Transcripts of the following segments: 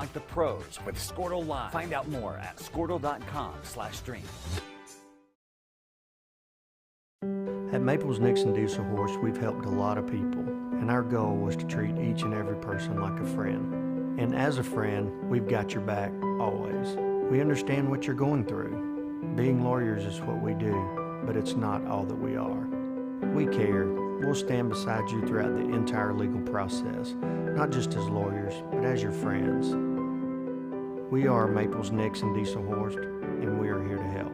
like the pros with Squirtle Live. Find out more at squirtle.com/stream. At Maples Nixon Diesel Horse, we've helped a lot of people, and our goal was to treat each and every person like a friend. And as a friend, we've got your back always. We understand what you're going through. Being lawyers is what we do, but it's not all that we are. We care. We'll stand beside you throughout the entire legal process, not just as lawyers, but as your friends. We are Maples Nixon Diesel Horse, and we are here to help.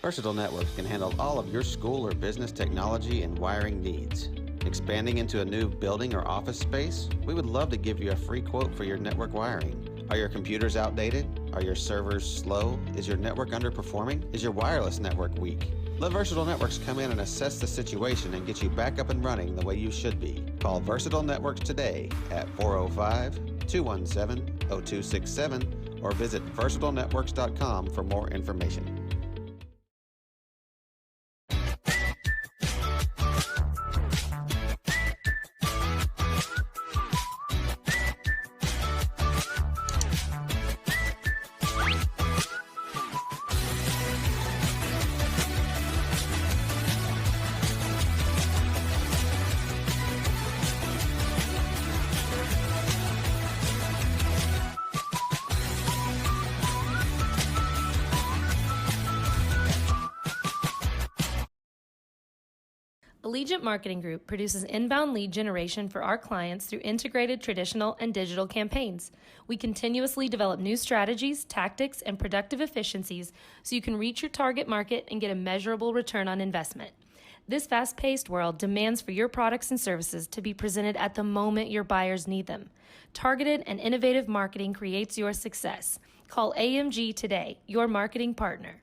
Versatile Networks can handle all of your school or business technology and wiring needs. Expanding into a new building or office space? We would love to give you a free quote for your network wiring. Are your computers outdated? Are your servers slow? Is your network underperforming? Is your wireless network weak? Let Versatile Networks come in and assess the situation and get you back up and running the way you should be. Call Versatile Networks today at 405-217-0267 or visit versatilenetworks.com for more information. Allegiant Marketing Group produces inbound lead generation for our clients through integrated traditional and digital campaigns. We continuously develop new strategies, tactics, and productive efficiencies so you can reach your target market and get a measurable return on investment. This fast-paced world demands for your products and services to be presented at the moment your buyers need them. Targeted and innovative marketing creates your success. Call AMG today, your marketing partner.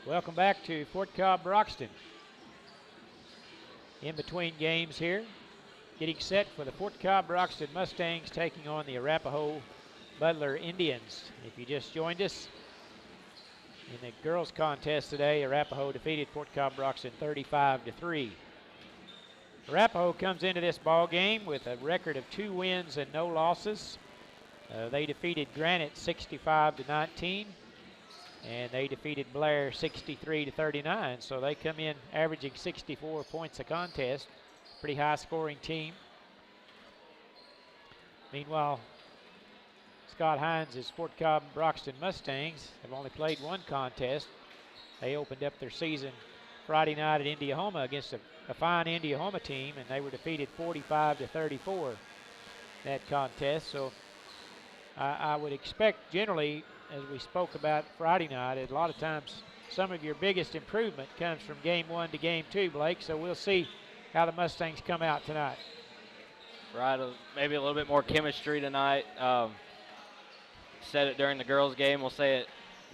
Welcome back to Fort Cobb, Broxton. In between games here, getting set for the Fort Cobb Broxton Mustangs taking on the Arapaho Butler Indians. If you just joined us, in the girls contest today, Arapaho defeated Fort Cobb Broxton 35-3. Arapaho comes into this ball game with a record of 2 wins and no losses. They defeated Granite 65-19. And they defeated Blair 63-39. So they come in averaging 64 points a contest. Pretty high scoring team. Meanwhile, Scott Hines' Fort Cobb Broxton Mustangs have only played 1 contest. They opened up their season Friday night at Indiahoma against a fine Indiahoma team, and they were defeated 45-34 that contest. So I would expect generally, as we spoke about Friday night, a lot of times some of your biggest improvement comes from game 1 to game 2, Blake. So we'll see how the Mustangs come out tonight. Right, maybe a little bit more chemistry tonight. Said it during the girls' game. We'll say it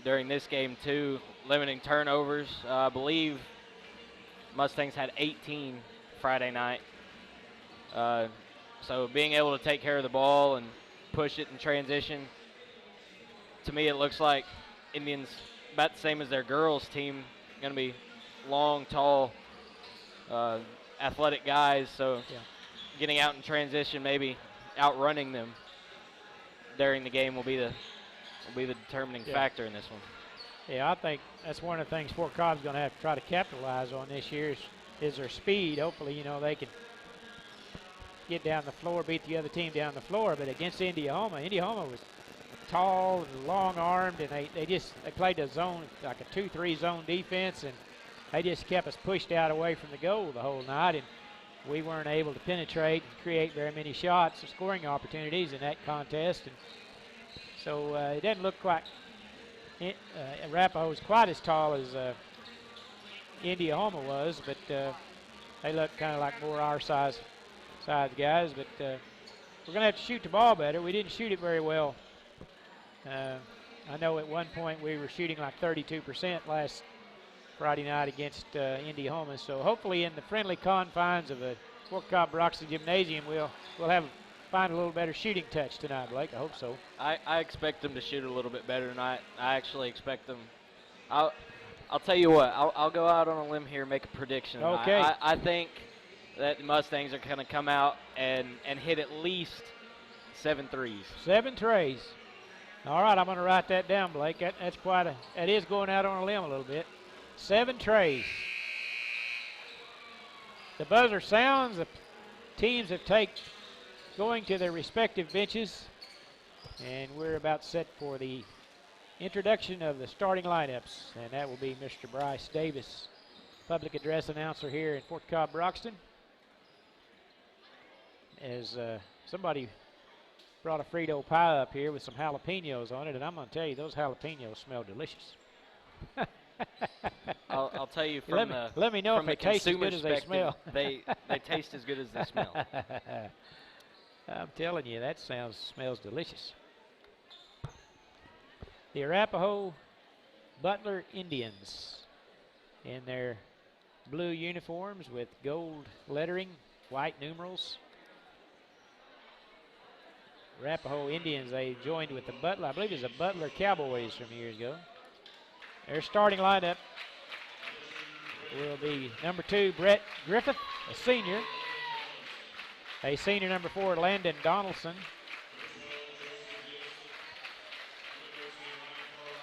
during this game too. Limiting turnovers. I believe Mustangs had 18 Friday night. So being able to take care of the ball and push it in transition, to me it looks like Indians about the same as their girls team, going to be long, tall, athletic guys. So getting out in transition, maybe outrunning them during the game will be the determining factor in this one. Yeah, I think that's one of the things Fort Cobb's going to have to try to capitalize on this year is their speed. Hopefully, they can get down the floor, beat the other team down the floor. But against Indiana was tall and long-armed, and they played a zone, like a 2-3 zone defense, and they just kept us pushed out away from the goal the whole night, and we weren't able to penetrate and create very many shots or scoring opportunities in that contest. And so it doesn't look like Arapaho is quite as tall as Indiana was, but they look kind of like more our size guys. But we're going to have to shoot the ball better. We didn't shoot it very well. I know at one point we were shooting like 32% last Friday night against Indiana. So hopefully in the friendly confines of the Fort Cobb Broxton Gymnasium, we'll find a little better shooting touch tonight, Blake. I hope so. I expect them to shoot a little bit better tonight. I actually expect them. I'll tell you what. I'll go out on a limb here and make a prediction. Okay. I think that the Mustangs are going to come out and hit at least 7 threes. 7 trays. All right, I'm going to write that down, Blake. That is going out on a limb a little bit. 7 trays. The buzzer sounds. The teams have going to their respective benches, and we're about set for the introduction of the starting lineups, and that will be Mr. Bryce Davis, public address announcer here in Fort Cobb Broxton. As somebody brought a Frito pie up here with some jalapenos on it, and I'm going to tell you, those jalapenos smell delicious. I'll tell you let me know if they taste as good as they smell. they taste as good as they smell. I'm telling you, that smells delicious. The Arapaho Butler Indians in their blue uniforms with gold lettering, white numerals. Arapaho Indians, they joined with the Butler, I believe it was the Butler Cowboys from years ago. Their starting lineup will be number 2, Brett Griffith, a senior. A senior, number 4, Landon Donaldson.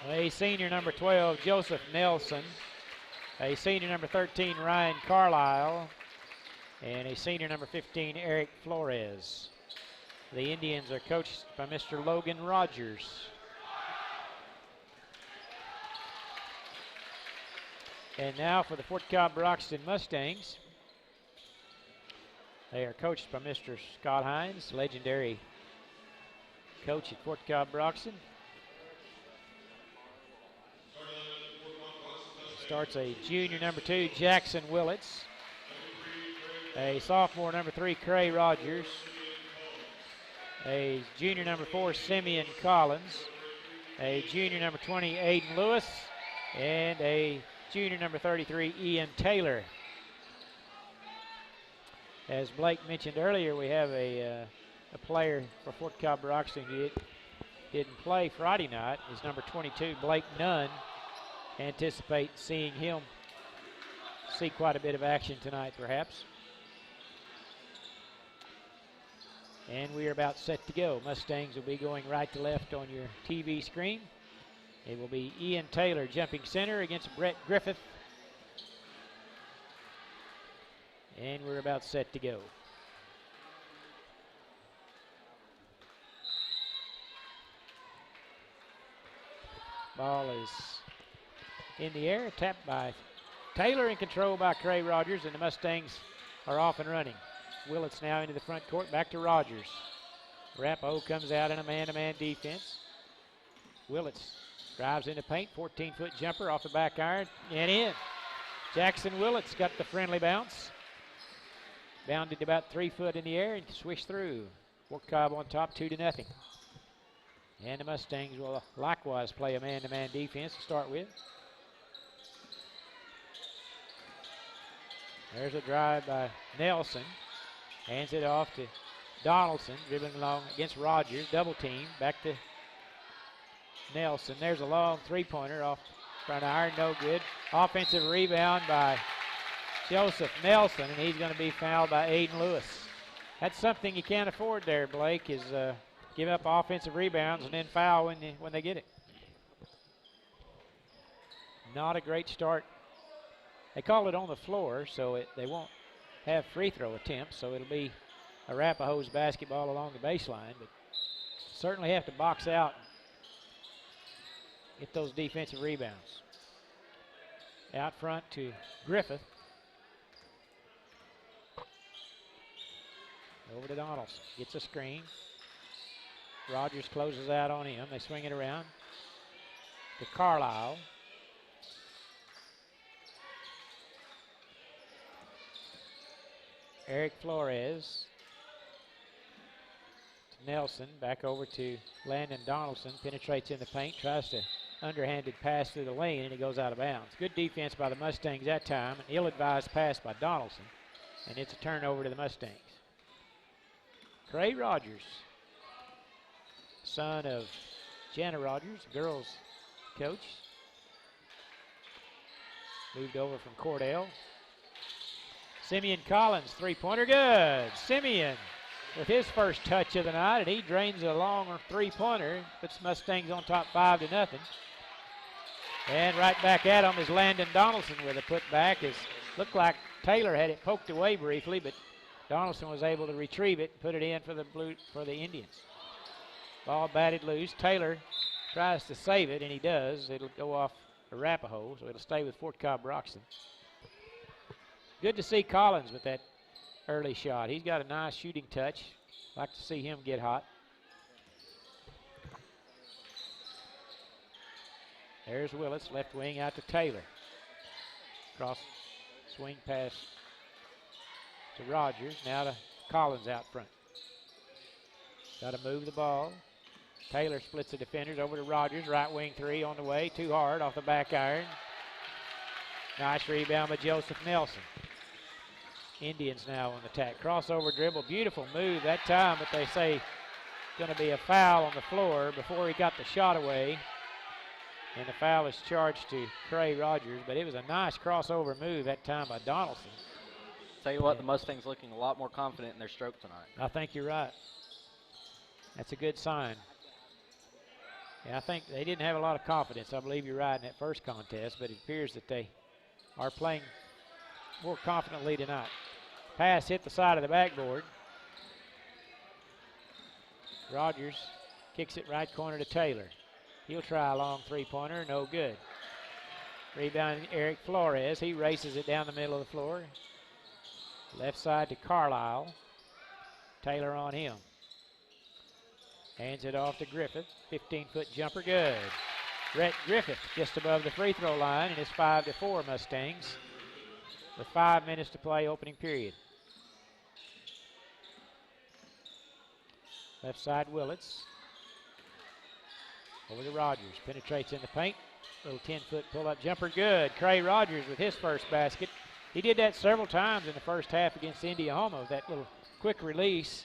A senior, number 12, Joseph Nelson. A senior, number 13, Ryan Carlisle. And a senior, number 15, Eric Flores. The Indians are coached by Mr. Logan Rogers. And now for the Fort Cobb Broxton Mustangs. They are coached by Mr. Scott Hines, legendary coach at Fort Cobb Broxton. Starts a junior, number 2, Jackson Willits. A sophomore, number 3, Cray Rogers. A junior, number 4, Simeon Collins. A junior, number 20, Aiden Lewis. And a junior, number 33, Ian Taylor. As Blake mentioned earlier, we have a player for Fort Cobb Broxton who didn't play Friday night. Is number 22, Blake Nunn. Anticipate seeing him see quite a bit of action tonight, perhaps. And we are about set to go. Mustangs will be going right to left on your TV screen. It will be Ian Taylor jumping center against Brett Griffith. And we're about set to go. Ball is in the air, tapped by Taylor and controlled by Cray Rogers, and the Mustangs are off and running. Willits now into the front court, back to Rogers. Arapaho comes out in a man-to-man defense. Willits drives into paint, 14-foot jumper off the back iron, and in. Jackson Willits got the friendly bounce. Bounded about 3 foot in the air and swished through. Fort Cobb on top, 2-0. And the Mustangs will likewise play a man-to-man defense to start with. There's a drive by Nelson. Hands it off to Donaldson, dribbling along against Rogers. Double team. Back to Nelson. There's a long three-pointer off front iron. No good. Offensive rebound by Joseph Nelson, and he's going to be fouled by Aiden Lewis. That's something you can't afford there, Blake, is give up offensive rebounds and then foul when they get it. Not a great start. They call it on the floor, so they won't have free throw attempts, so it'll be Arapaho's basketball along the baseline, but certainly have to box out and get those defensive rebounds. Out front to Griffith. Over to Donaldson. Gets a screen. Rogers closes out on him. They swing it around to Carlisle. Eric Flores to Nelson. Back over to Landon Donaldson. Penetrates in the paint. Tries to underhanded pass through the lane, and he goes out of bounds. Good defense by the Mustangs that time. An ill-advised pass by Donaldson. And it's a turnover to the Mustangs. Trey Rogers, son of Jana Rogers, girls coach. Moved over from Cordell. Simeon Collins, three-pointer, good. Simeon with his first touch of the night, and he drains a long three-pointer. Puts Mustangs on top 5-0. And right back at him is Landon Donaldson with a putback. Looked like Taylor had it poked away briefly, but Donaldson was able to retrieve it and put it in for the Indians. Ball batted loose. Taylor tries to save it, and he does. It'll go off Arapaho, so it'll stay with Fort Cobb Broxton. Good to see Collins with that early shot. He's got a nice shooting touch. Like to see him get hot. There's Willis, left wing out to Taylor. Cross swing pass to Rogers, now to Collins out front. Got to move the ball. Taylor splits the defenders over to Rogers, right wing three on the way, too hard off the back iron. Nice rebound by Joseph Nelson. Indians now on the attack. Crossover dribble, beautiful move that time, but they say going to be a foul on the floor before he got the shot away. And the foul is charged to Trey Rogers, but it was a nice crossover move that time by Donaldson. Tell you what, the Mustangs looking a lot more confident in their stroke tonight. I think you're right. That's a good sign. Yeah, I think they didn't have a lot of confidence. I believe you're right in that first contest, but it appears that they are playing more confidently tonight. Pass hit the side of the backboard. Rogers kicks it right corner to Taylor. He'll try a long three-pointer, no good. Rebound Eric Flores. He races it down the middle of the floor. Left side to Carlisle. Taylor on him. Hands it off to Griffith. 15-foot jumper, good. Rhett Griffith just above the free throw line, and it's 5-4 Mustangs with 5 minutes to play opening period. Left side Willits. Over to Rogers. Penetrates in the paint. Little 10-foot pull-up jumper, good. Trey Rogers with his first basket. He did that several times in the first half against Indiana with that little quick release.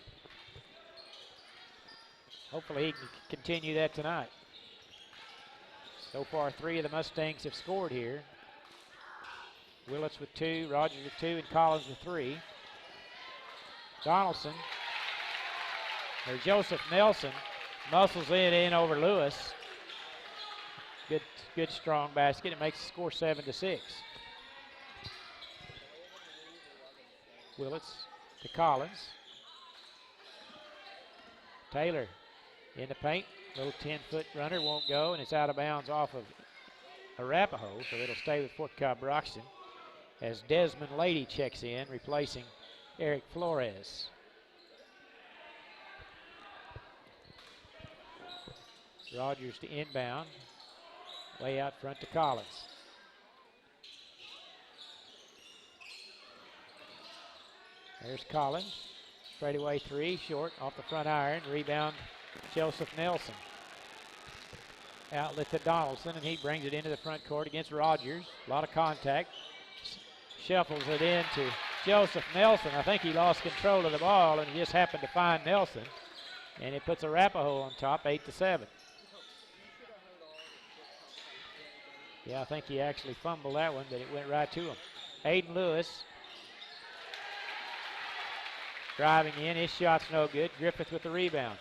Hopefully he can continue that tonight. So far, 3 of the Mustangs have scored here. Willits with 2, Rogers with 2, and Collins with 3. Donaldson, or Joseph Nelson, muscles it in over Lewis. Good strong basket. It makes the score 7-6. Willits to Collins. Taylor in the paint. Little 10-foot runner won't go, and it's out of bounds off of Arapaho, so it'll stay with Fort Cobb Broxton as Desmond Lady checks in, replacing Eric Flores. Rogers to inbound. Way out front to Collins. There's Collins. Straightaway 3, short, off the front iron. Rebound, Joseph Nelson. Outlet to Donaldson, and he brings it into the front court against Rogers. A lot of contact. Shuffles it in to Joseph Nelson. I think he lost control of the ball and he just happened to find Nelson. And it puts Arapaho on top, 8-7. Yeah, I think he actually fumbled that one, but it went right to him. Aiden Lewis driving in. His shot's no good. Griffith with the rebound.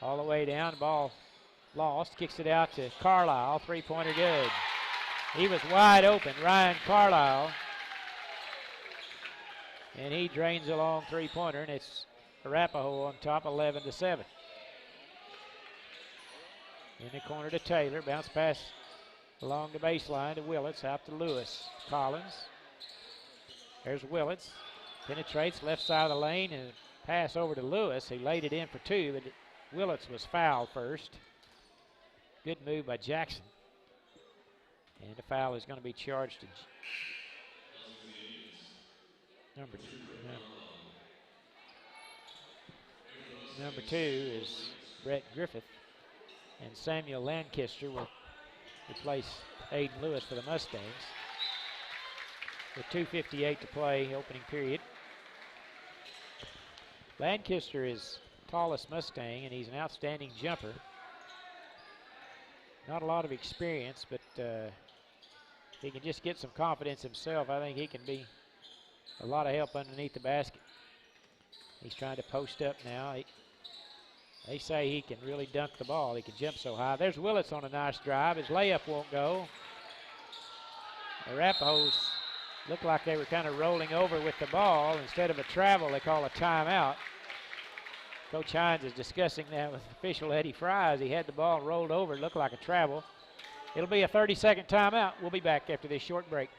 All the way down, ball lost. Kicks it out to Carlisle. Three-pointer good. He was wide open, Ryan Carlisle. And he drains a long three-pointer, and it's Arapaho on top, 11-7. In the corner to Taylor. Bounce pass along the baseline to Willits, out to Lewis. Collins. There's Willits. Penetrates left side of the lane and pass over to Lewis. He laid it in for two, but Willits was fouled first. Good move by Jackson. And the foul is going to be charged to number two is Brett Griffith. And Samuel Lancaster will replace Aiden Lewis for the Mustangs. With 2:58 to play, opening period. Lancaster is tallest Mustang, and he's an outstanding jumper. Not a lot of experience, but if he can just get some confidence himself, I think he can be a lot of help underneath the basket. He's trying to post up now. They say he can really dunk the ball. He can jump so high. There's Willits on a nice drive. His layup won't go. Arapaho's looked like they were kind of rolling over with the ball. Instead of a travel, they call a timeout. Coach Hines is discussing that with official Eddie Fry as he had the ball rolled over. It looked like a travel. It'll be a 30-second timeout. We'll be back after this short break.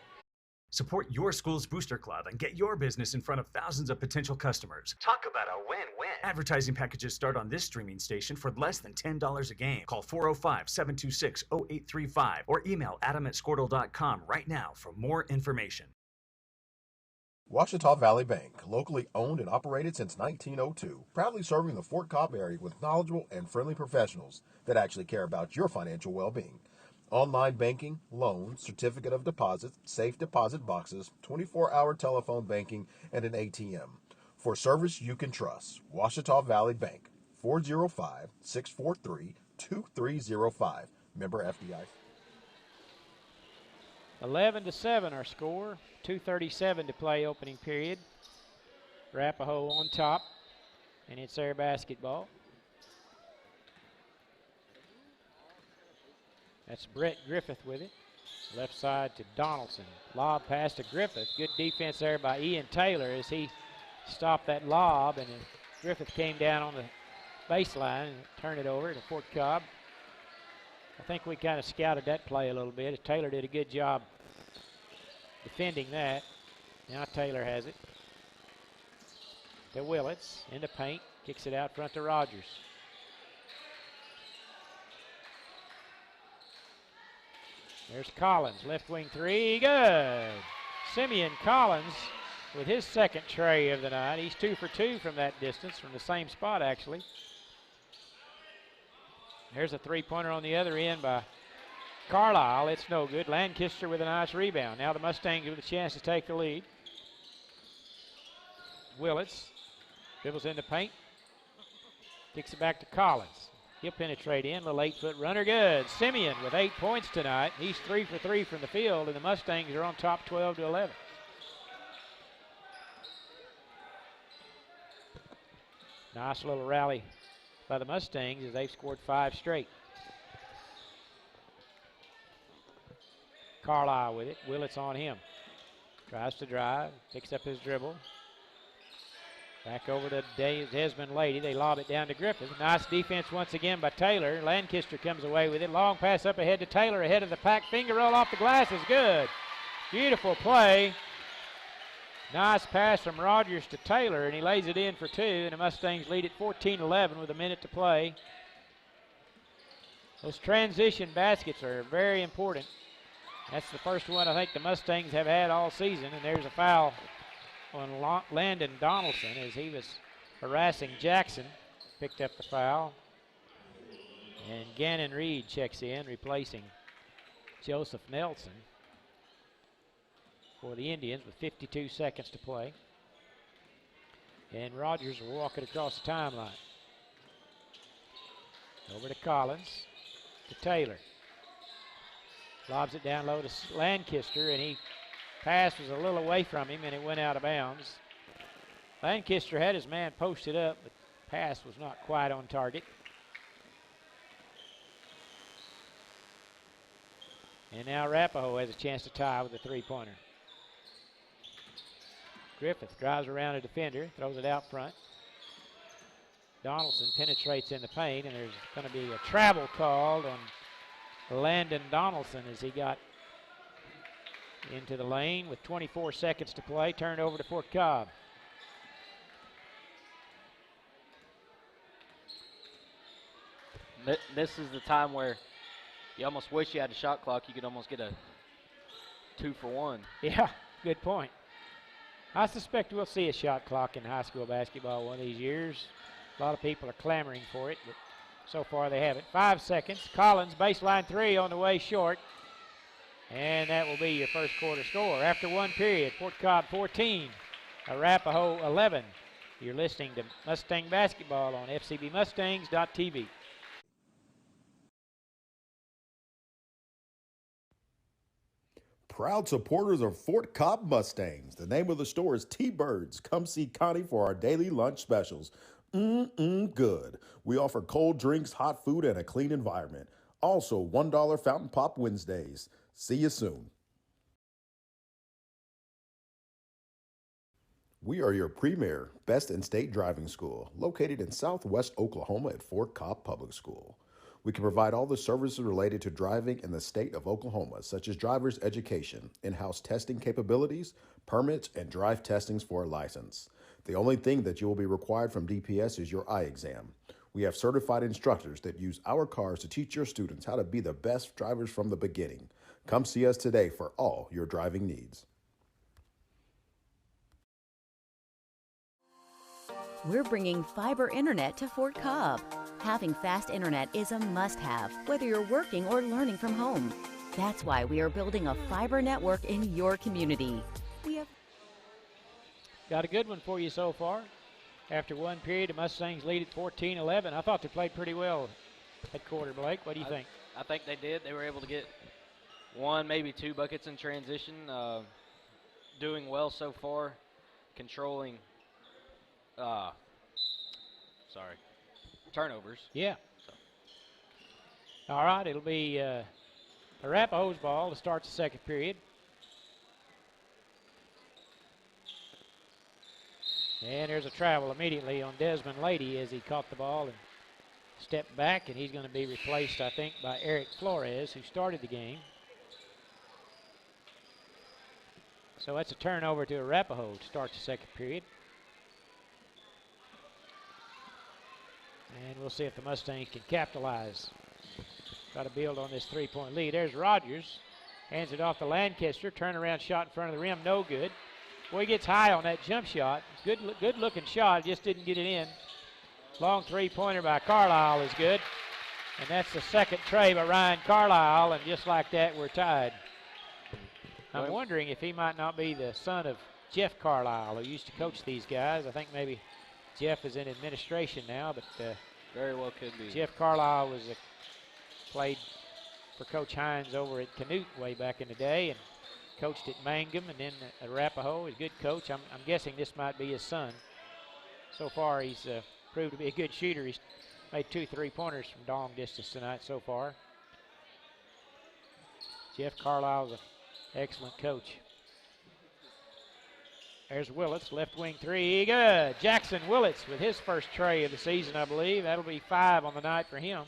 Support your school's booster club and get your business in front of thousands of potential customers. Talk about a win-win. Advertising packages start on this streaming station for less than $10 a game. Call 405-726-0835 or email adam@squirtle.com right now for more information. Ouachita Valley Bank, locally owned and operated since 1902, proudly serving the Fort Cobb area with knowledgeable and friendly professionals that actually care about your financial well-being. Online banking, loans, certificate of deposit, safe deposit boxes, 24-hour telephone banking, and an ATM. For service you can trust, Ouachita Valley Bank, 405-643-2305. Member FDIC. 11-7 our score. 2:37 to play, opening period. Arapaho on top, and it's their basketball. That's Brett Griffith with it. Left side to Donaldson. Lob pass to Griffith. Good defense there by Ian Taylor as he stopped that lob, and Griffith came down on the baseline and turned it over to Fort Cobb. I think we kind of scouted that play a little bit. Taylor did a good job defending that. Now Taylor has it. To Willits in the paint. Kicks it out front to Rogers. There's Collins, left wing three, good. Simeon Collins with his second tray of the night. He's 2 for 2 from that distance, from the same spot actually. There's a three-pointer on the other end by Carlisle. It's no good. Lancaster with a nice rebound. Now the Mustangs with a chance to take the lead. Willits dribbles in the paint. Kicks it back to Collins. He'll penetrate in. Little 8-foot runner. Good. Simeon with 8 points tonight. He's 3 for 3 from the field, and the Mustangs are on top 12-11. Nice little rally by the Mustangs as they've scored 5 straight. Carlisle with it. Willits on him. Tries to drive. Picks up his dribble. Back over to Desmond Lady. They lob it down to Griffith. Nice defense once again by Taylor. Lancaster comes away with it. Long pass up ahead to Taylor, ahead of the pack. Finger roll off the glass is good. Beautiful play. Nice pass from Rogers to Taylor, and he lays it in for 2, and the Mustangs lead at 14-11 with a minute to play. Those transition baskets are very important. That's the first one I think the Mustangs have had all season, and there's a foul on Landon Donaldson as he was harassing Jackson. Picked up the foul. And Gannon Reed checks in, replacing Joseph Nelson. for the Indians with 52 seconds to play. And Rogers will walk it across the timeline. Over to Collins, to Taylor. Lobs it down low to Lancaster, and he pass was a little away from him, and it went out of bounds. Lancaster had his man posted up, but pass was not quite on target. And now Arapaho has a chance to tie with a three-pointer. Griffith drives around a defender, throws it out front. Donaldson penetrates in the paint, and there's going to be a travel called on Landon Donaldson as he got into the lane with 24 seconds to play. Turned over to Fort Cobb. This is the time where you almost wish you had a shot clock. You could almost get a 2-for-1. Yeah, good point. I suspect we'll see a shot clock in high school basketball one of these years. A lot of people are clamoring for it, but so far they haven't. 5 seconds. Collins, baseline three on the way short. And that will be your first quarter score. After one period, Fort Cobb 14, Arapaho 11. You're listening to Mustang Basketball on fcbmustangs.tv. Proud supporters of Fort Cobb Mustangs. The name of the store is T-Birds. Come see Connie for our daily lunch specials. Good. We offer cold drinks, hot food, and a clean environment. Also, $1 Fountain Pop Wednesdays. See you soon. We are your premier, best in state driving school, located in Southwest Oklahoma at Fort Cobb Public School. We can provide all the services related to driving in the state of Oklahoma, such as driver's education, in-house testing capabilities, permits, and drive testings for a license. The only thing that you will be required from DPS is your eye exam. We have certified instructors that use our cars to teach your students how to be the best drivers from the beginning. Come see us today for all your driving needs. We're bringing fiber internet to Fort Cobb. Having fast internet is a must-have, whether you're working or learning from home. That's why we are building a fiber network in your community. We have got a good one for you so far. After one period, the Mustangs lead at 14-11. I thought they played pretty well at quarter, Blake. What do you think? I think they did. They were able to get one, maybe two buckets in transition. Doing well so far, controlling turnovers. Yeah. So. All right, it'll be Arapaho's ball to start the second period. And there's a travel immediately on Desmond Lady as he caught the ball and stepped back, and he's going to be replaced, I think, by Eric Flores, who started the game. So that's a turnover to Arapaho to start the second period. And we'll see if the Mustangs can capitalize. Got to build on this three-point lead. There's Rogers. Hands it off to Lancaster. Turnaround shot in front of the rim. No good. Boy, he gets high on that jump shot. Good-looking shot. Just didn't get it in. Long three-pointer by Carlisle is good. And that's the second tray by Ryan Carlisle. And just like that, we're tied. I'm wondering if he might not be the son of Jeff Carlisle, who used to coach these guys. I think maybe Jeff is in administration now, but very well could be. Jeff Carlisle was played for Coach Hines over at Canute way back in the day, and coached at Mangum and then at Arapaho. He's a good coach. I'm guessing this might be his son. So far, he's proved to be a good shooter. He's made 2 3-pointers from long distance tonight so far. Jeff Carlisle's an excellent coach. There's Willits, left wing three, good. Jackson Willits with his first tray of the season, I believe. That'll be 5 on the night for him.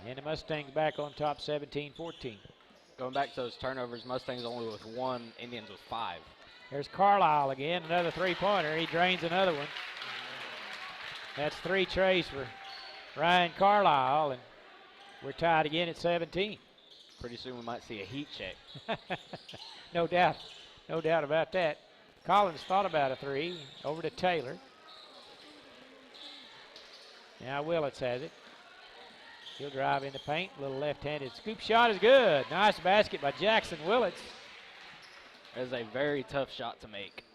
And the Mustangs back on top 17-14. Going back to those turnovers, Mustangs only with 1, Indians with 5. There's Carlisle again, another three-pointer. He drains another one. That's 3 trays for Ryan Carlisle, and we're tied again at 17. Pretty soon we might see a heat check. No doubt about that. Collins thought about a 3. Over to Taylor. Now Willits has it. He'll drive in the paint. Little left-handed scoop shot is good. Nice basket by Jackson Willits. That is a very tough shot to make.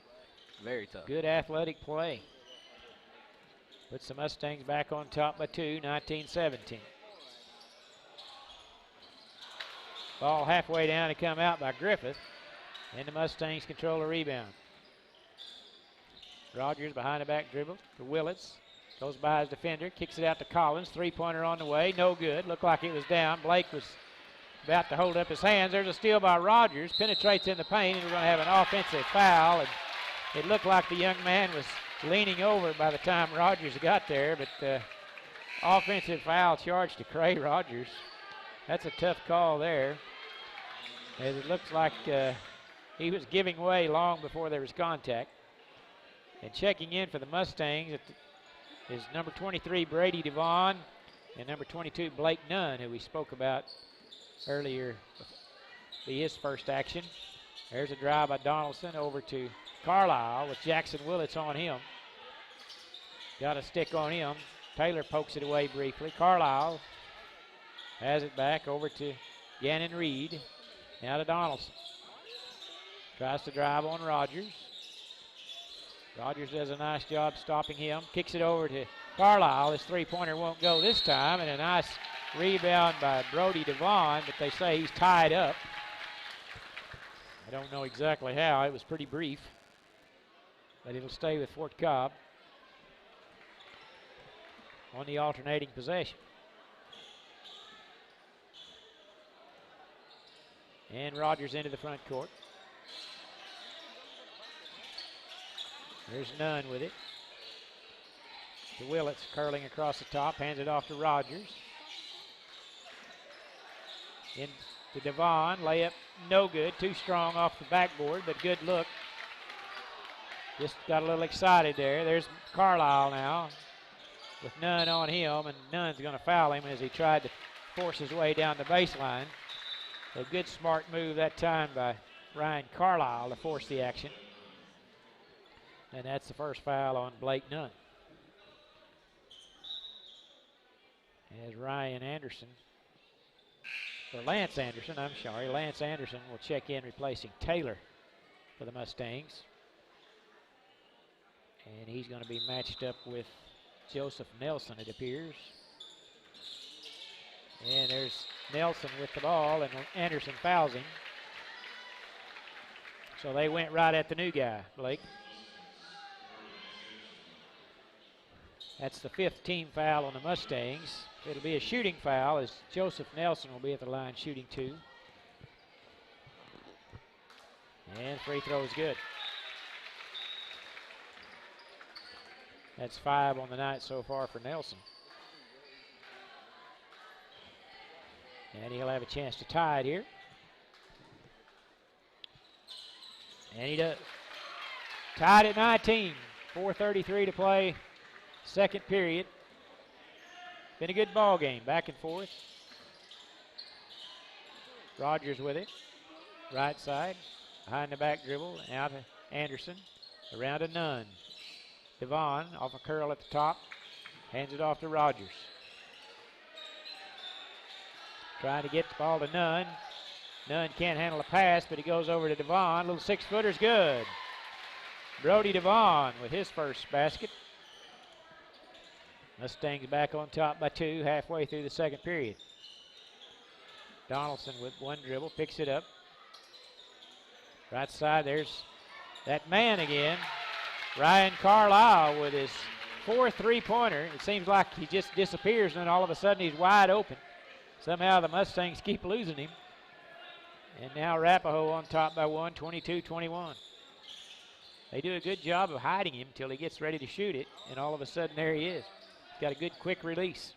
Very tough. Good athletic play. Puts the Mustangs back on top by 2, 19-17. Ball halfway down to come out by Griffith, and the Mustangs control the rebound. Rogers behind the back dribble to Willits. Goes by his defender, kicks it out to Collins. Three-pointer on the way, no good. Looked like it was down. Blake was about to hold up his hands. There's a steal by Rogers. Penetrates in the paint, and we're going to have an offensive foul. And it looked like the young man was leaning over by the time Rogers got there, but offensive foul charged to Cray Rogers. That's a tough call there, as it looks like he was giving way long before there was contact. And checking in for the Mustangs is number 23, Brady Devon, and number 22, Blake Nunn, who we spoke about earlier, be his first action. There's a drive by Donaldson over to Carlisle with Jackson Willits on him. Got a stick on him. Taylor pokes it away briefly. Carlisle has it back over to Gannon Reed. Now to Donaldson. Tries to drive on Rogers. Rogers does a nice job stopping him. Kicks it over to Carlisle. His three-pointer won't go this time, and a nice rebound by Brody Devon, but they say he's tied up. I don't know exactly how. It was pretty brief, but it'll stay with Fort Cobb on the alternating possession. And Rogers into the front court. There's Nunn with it. To Willits, curling across the top, hands it off to Rogers. In to Devon, layup no good, too strong off the backboard, but good look. Just got a little excited there. There's Carlisle now with Nunn on him, and Nunn's going to foul him as he tried to force his way down the baseline. A good smart move that time by Ryan Carlisle to force the action. And that's the first foul on Blake Nunn. As Lance Anderson will check in replacing Taylor for the Mustangs. And he's going to be matched up with Joseph Nelson, it appears. And there's Nelson with the ball, and Anderson fouls him. So they went right at the new guy, Blake. That's the 5th team foul on the Mustangs. It'll be a shooting foul as Joseph Nelson will be at the line shooting 2. And free throw is good. That's 5 on the night so far for Nelson. And he'll have a chance to tie it here. And he does. Tied at 19. 4:33 to play. Second period. Been a good ball game, back and forth. Rogers with it. Right side. Behind the back dribble. Out to Anderson. Around to Nunn. Devon off a curl at the top. Hands it off to Rogers. Trying to get the ball to Nunn. Nunn can't handle the pass, but he goes over to Devon. Little 6-footer's good. Brody Devon with his first basket. Mustangs back on top by 2 halfway through the second period. Donaldson with one dribble, picks it up. Right side, there's that man again. Ryan Carlisle with his 4th three-pointer. It seems like he just disappears, and then all of a sudden he's wide open. Somehow the Mustangs keep losing him. And now Arapaho on top by 1, 22-21. They do a good job of hiding him until he gets ready to shoot it, and all of a sudden there he is. He's got a good quick release.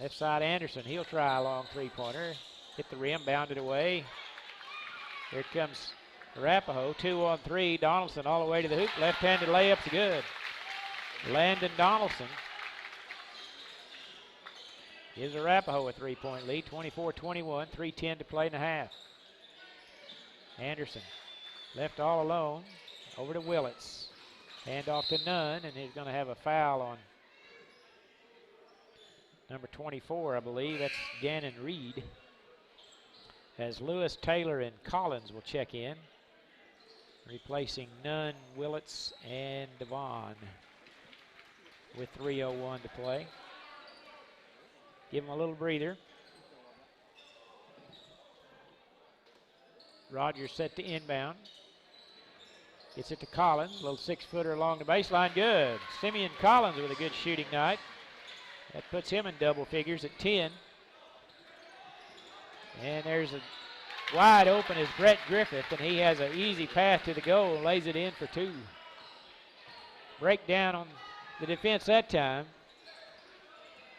Left side Anderson, he'll try a long three-pointer. Hit the rim, bounded away. Here comes Arapaho, 2-on-3. Donaldson all the way to the hoop. Left-handed layup's good. Landon Donaldson gives Arapaho a 3-point lead, 24-21, 3:10 to play in the half. Anderson left all alone, over to Willits. Hand off to Nunn, and he's going to have a foul on number 24, I believe. That's Gannon Reed. as Lewis, Taylor, and Collins will check in, replacing Nunn, Willits, and Devon with 3:01 to play. Give them a little breather. Rogers set to inbound. Gets it to Collins, a little 6-footer along the baseline, good. Simeon Collins with a good shooting night. That puts him in double figures at 10. And there's a wide open is Brett Griffith, and he has an easy path to the goal and lays it in for 2. Breakdown on the defense that time,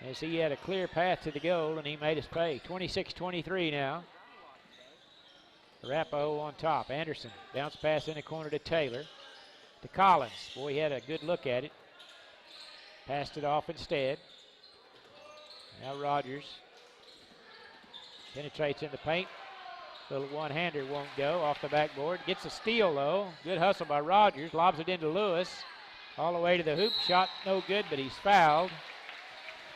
as he had a clear path to the goal, and he made us pay. 26-23 now. Arapaho on top. Anderson, bounce pass in the corner to Taylor. To Collins. Boy, he had a good look at it. Passed it off instead. Now Rogers penetrates in the paint. Little one-hander won't go off the backboard. Gets a steal, though. Good hustle by Rogers. Lobs it into Lewis. All the way to the hoop. Shot no good, but he's fouled.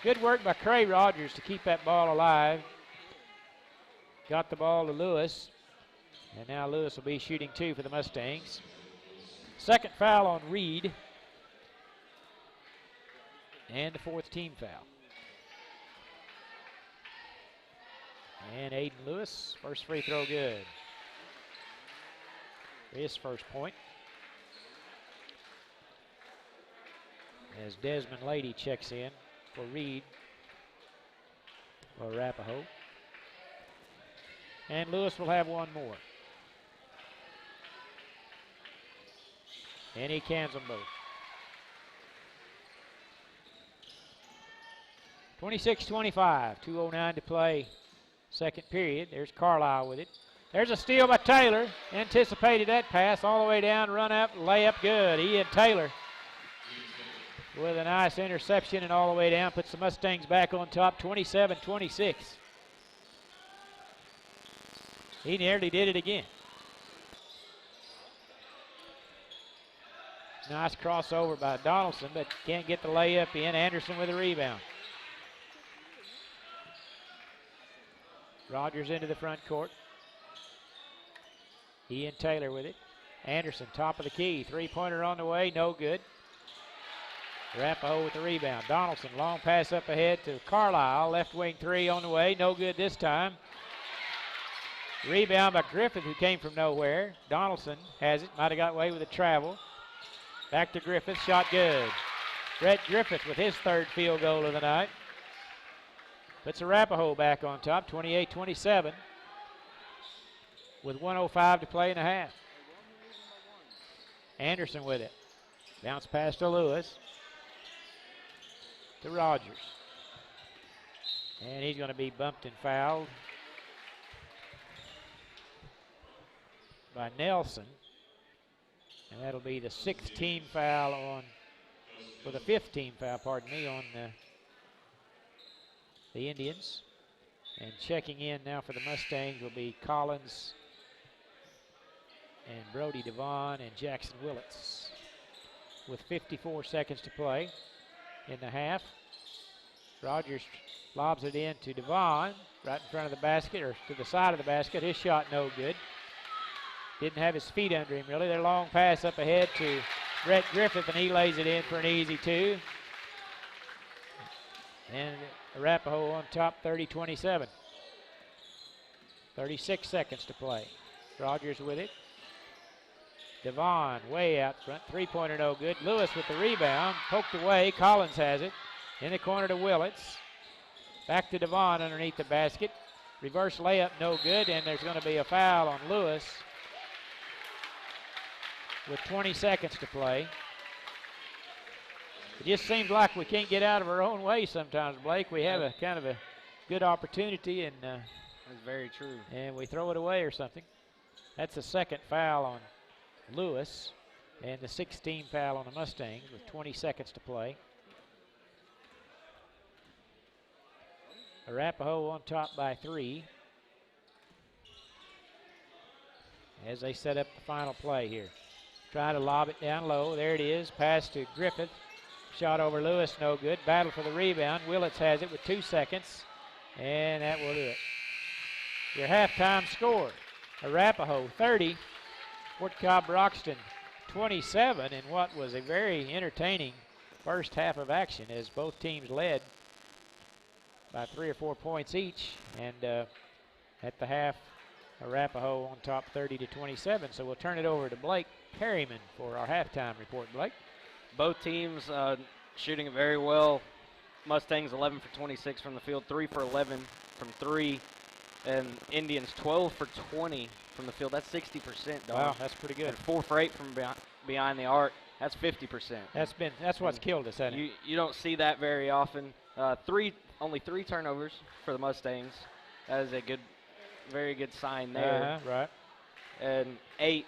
Good work by Cray Rogers to keep that ball alive. Got the ball to Lewis. And now Lewis will be shooting 2 for the Mustangs. Second foul on Reed. And the 4th team foul. And Aiden Lewis, first free throw good. His first point. As Desmond Lady checks in for Reed or Arapaho. And Lewis will have one more. And he cans them both. 26-25, 2:09 to play. Second period. There's Carlisle with it. There's a steal by Taylor. Anticipated that pass all the way down, run up, layup good. Ian Taylor with a nice interception and all the way down. Puts the Mustangs back on top, 27-26. He nearly did it again. Nice crossover by Donaldson, but can't get the layup in. Anderson with a rebound. Rogers into the front court. Ian Taylor with it. Anderson, top of the key. Three-pointer on the way, no good. Arapaho with the rebound. Donaldson, long pass up ahead to Carlisle. Left wing 3 on the way, no good this time. Rebound by Griffith, who came from nowhere. Donaldson has it, might have got away with a travel. Back to Griffith, shot good. Brett Griffith with his 3rd field goal of the night. Puts Arapaho back on top, 28-27, with 1:05 to play in the half. Anderson with it. Bounce pass to Lewis. To Rogers. And he's going to be bumped and fouled by Nelson. And that'll be the 6th team foul on, or the 5th team foul, pardon me, on the Indians. And checking in now for the Mustangs will be Collins and Brody Devon and Jackson Willits with 54 seconds to play in the half. Rogers lobs it in to Devon right in front of the basket, or to the side of the basket. His shot no good. Didn't have his feet under him really. Their long pass up ahead to Brett Griffith, and he lays it in for an easy 2. And Arapaho on top, 30-27. 36 seconds to play. Rogers with it. Devon way out front. Three-pointer no good. Lewis with the rebound. Poked away. Collins has it. In the corner to Willits. Back to Devon underneath the basket. Reverse layup no good, and there's going to be a foul on Lewis with 20 seconds to play. It just seems like we can't get out of our own way sometimes, Blake. We have a kind of a good opportunity, and that's very true. And we throw it away or something. That's the 2nd foul on Lewis, and the 16th foul on the Mustangs with 20 seconds to play. Arapaho on top by 3 as they set up the final play here. Trying to lob it down low. There it is. Pass to Griffith. Shot over Lewis, no good. Battle for the rebound. Willits has it with 2 seconds, and that will do it. your halftime score. Arapaho 30, Fort Cobb Broxton 27, in what was a very entertaining first half of action as both teams led by 3 or 4 points each. And at the half, Arapaho on top 30-27. So we'll turn it over to Blake Perryman for our halftime report. Blake? Both teams shooting it very well. Mustangs 11 for 26 from the field, 3 for 11 from 3, and Indians 12 for 20 from the field. That's 60%, dog. Wow, that's pretty good. And 4 for 8 from behind the arc. That's 50%. That's what's killed us, hasn't it? You don't see that very often. Only 3 turnovers for the Mustangs. That is a very good sign there. Right. And 8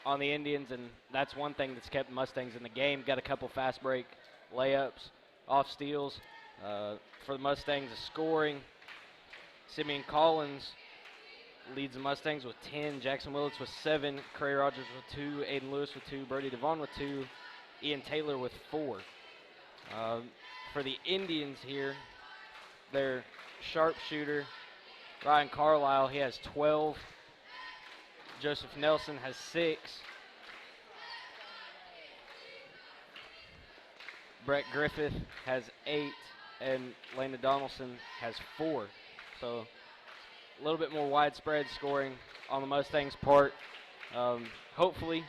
on the Indians, and that's one thing that's kept Mustangs in the game. Got a couple fast break layups, off steals. For the Mustangs, the scoring, Simeon Collins leads the Mustangs with 10, Jackson Willits with 7, Cray Rogers with 2, Aiden Lewis with 2, Brody Devon with 2, Ian Taylor with 4. For the Indians here, their sharpshooter, Ryan Carlisle, he has 12. Joseph Nelson has 6. Brett Griffith has 8, and Lena Donaldson has 4. So a little bit more widespread scoring on the Mustangs' part. Hopefully,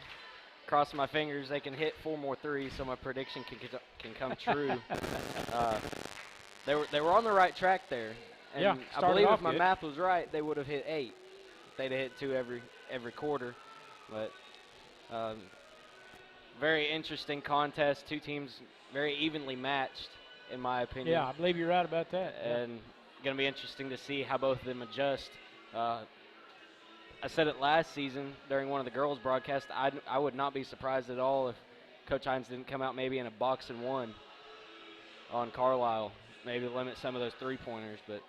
crossing my fingers, they can hit 4 more threes so my prediction can come true. They were on the right track there. And yeah, I believe if my math was right, they would have hit 8. They'd have hit 2 every quarter. But very interesting contest. 2 teams very evenly matched, in my opinion. Yeah, I believe you're right about that. And going to be interesting to see how both of them adjust. I said it last season during one of the girls' broadcasts. I would not be surprised at all if Coach Hines didn't come out maybe in a box and one on Carlisle, maybe limit some of those three-pointers. But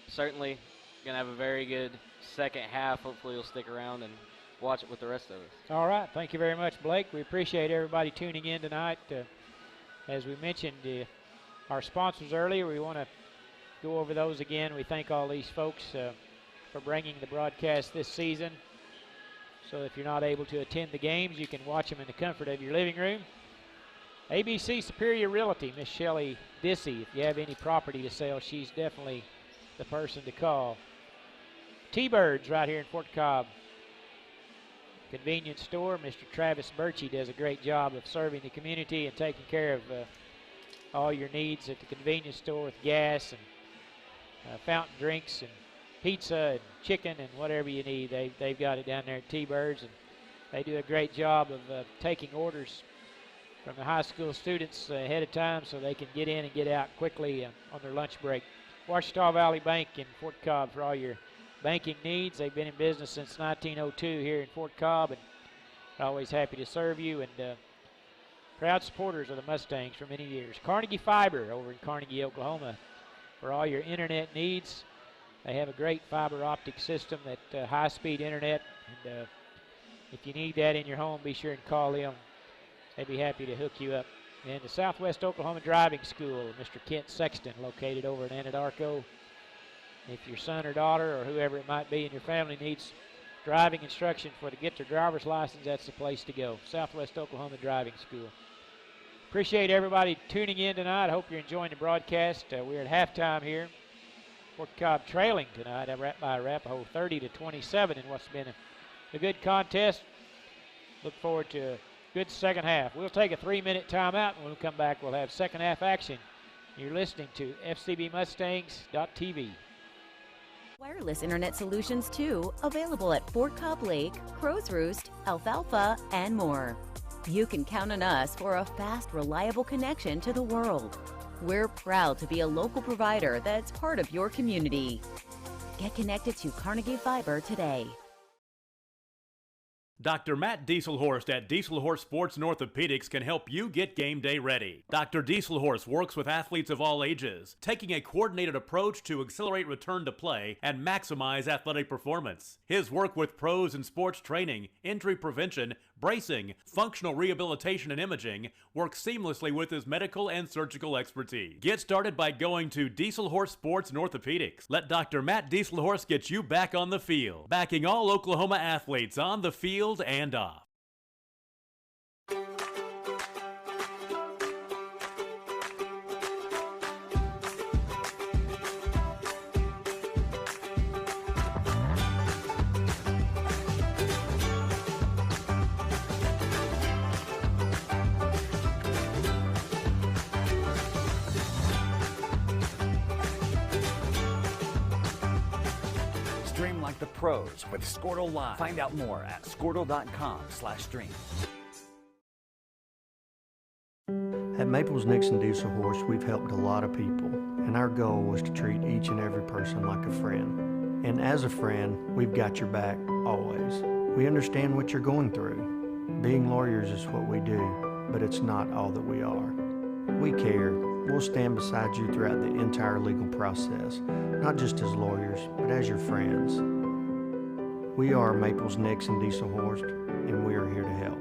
certainly going to have a very good second half. Hopefully you'll stick around and watch it with the rest of us. All right. Thank you very much, Blake. We appreciate everybody tuning in tonight. As we mentioned our sponsors earlier, we want to go over those again. We thank all these folks for bringing the broadcast this season. So if you're not able to attend the games, you can watch them in the comfort of your living room. ABC Superior Realty, Miss Shelley Dissy. If you have any property to sell, she's definitely the person to call. T-Birds right here in Fort Cobb. Convenience store. Mr. Travis Birchie does a great job of serving the community and taking care of all your needs at the convenience store with gas and fountain drinks and pizza and chicken and whatever you need. They've got it down there at T-Birds, and they do a great job of taking orders from the high school students ahead of time so they can get in and get out quickly on their lunch break. Ouachita Valley Bank in Fort Cobb for all your banking needs. They've been in business since 1902 here in Fort Cobb, and always happy to serve you, and proud supporters of the Mustangs for many years. Carnegie Fiber over in Carnegie, Oklahoma for all your internet needs. They have a great fiber optic system, that high-speed internet, and if you need that in your home, be sure and call them. They'd be happy to hook you up. And the Southwest Oklahoma Driving School, Mr. Kent Sexton, located over in Anadarko. If your son or daughter or whoever it might be in your family needs driving instruction for to get their driver's license, that's the place to go. Southwest Oklahoma Driving School. Appreciate everybody tuning in tonight. I hope you're enjoying the broadcast. We're at halftime here. Fort Cobb trailing tonight by Arapaho 30-27 in what's been a good contest. Look forward to a good second half. We'll take a 3-minute timeout. When we come back, we'll have second half action. You're listening to FCBMustangs.tv. Wireless internet solutions too, available at Fort Cobb Lake, Crow's Roost, Alfalfa, and more. You can count on us for a fast, reliable connection to the world. We're proud to be a local provider that's part of your community. Get connected to Carnegie Fiber today. Dr. Matt Dieselhorst at Dieselhorst Sports and Orthopedics can help you get game day ready. Dr. Dieselhorst works with athletes of all ages, taking a coordinated approach to accelerate return to play and maximize athletic performance. His work with pros in sports training, injury prevention, bracing, functional rehabilitation, and imaging work seamlessly with his medical and surgical expertise. Get started by going to Dieselhorse Sports and Orthopedics. Let Dr. Matt Dieselhorse get you back on the field, backing all Oklahoma athletes on the field and off. Stream like the pros with Squirtle Live. Find out more at squirtle.com/stream. At Maples Nixon Diesel Horse, we've helped a lot of people, and our goal was to treat each and every person like a friend. And as a friend, we've got your back always. We understand what you're going through. Being lawyers is what we do, but it's not all that we are. We care. We'll stand beside you throughout the entire legal process, not just as lawyers, but as your friends. We are Maples Nixon Diesel Horse, and we are here to help.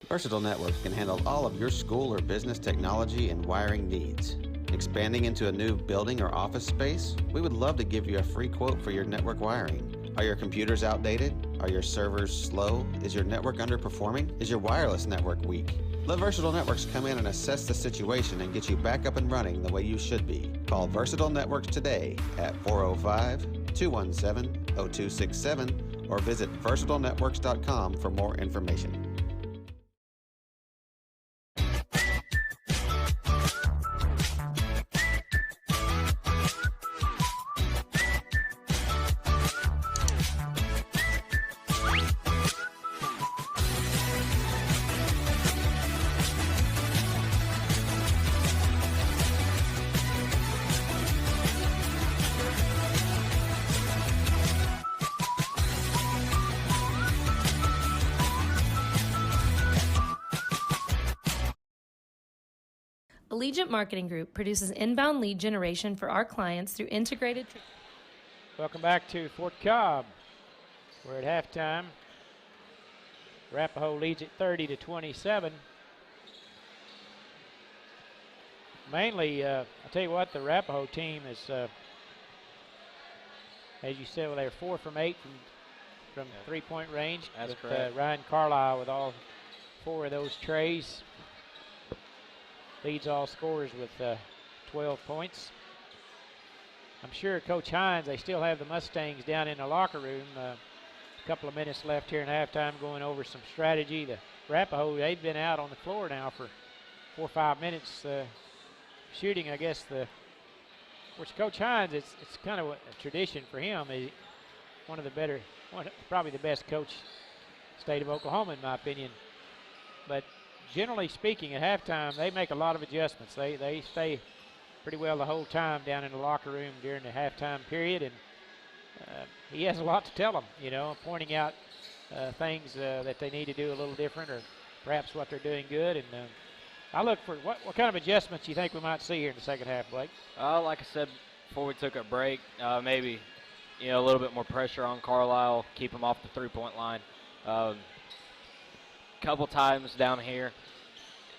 Versatile Networks can handle all of your school or business technology and wiring needs. Expanding into a new building or office space? We would love to give you a free quote for your network wiring. Are your computers outdated? Are your servers slow? Is your network underperforming? Is your wireless network weak? Let Versatile Networks come in and assess the situation and get you back up and running the way you should be. Call Versatile Networks today at 405-217-0267 or visit versatilenetworks.com for more information. Allegiant Marketing Group produces inbound lead generation for our clients through integrated. Welcome back to Fort Cobb. We're at halftime. Arapaho leads it 30-27. Mainly, I'll tell you what, the Arapaho team is, as you said, well, they're 4 from 8 from three-point range. That's with, correct. Ryan Carlisle with all 4 of those trays. Leads all scorers with 12 points. I'm sure Coach Hines, they still have the Mustangs down in the locker room. A couple of minutes left here in halftime going over some strategy. The Arapaho, they've been out on the floor now for 4 or 5 minutes shooting, I guess. Which Coach Hines, it's kind of a tradition for him. He's probably the best coach in the state of Oklahoma, in my opinion. But generally speaking, at halftime, they make a lot of adjustments. They stay pretty well the whole time down in the locker room during the halftime period, and he has a lot to tell them, pointing out things that they need to do a little different or perhaps what they're doing good. And I look for what kind of adjustments you think we might see here in the second half, Blake? Like I said before we took a break, maybe a little bit more pressure on Carlisle, keep him off the three-point line. Couple times down here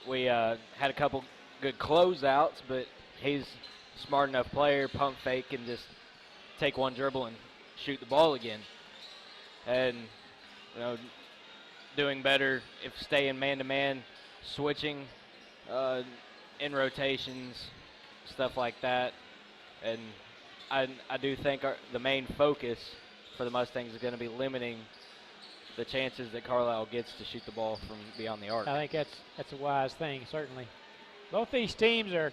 we had a couple good closeouts, but he's a smart enough player, pump fake and just take one dribble and shoot the ball again. And doing better if staying man-to-man, switching in rotations, stuff like that. And I do think the main focus for the Mustangs is going to be limiting the chances that Carlisle gets to shoot the ball from beyond the arc. I think that's a wise thing, certainly. Both these teams are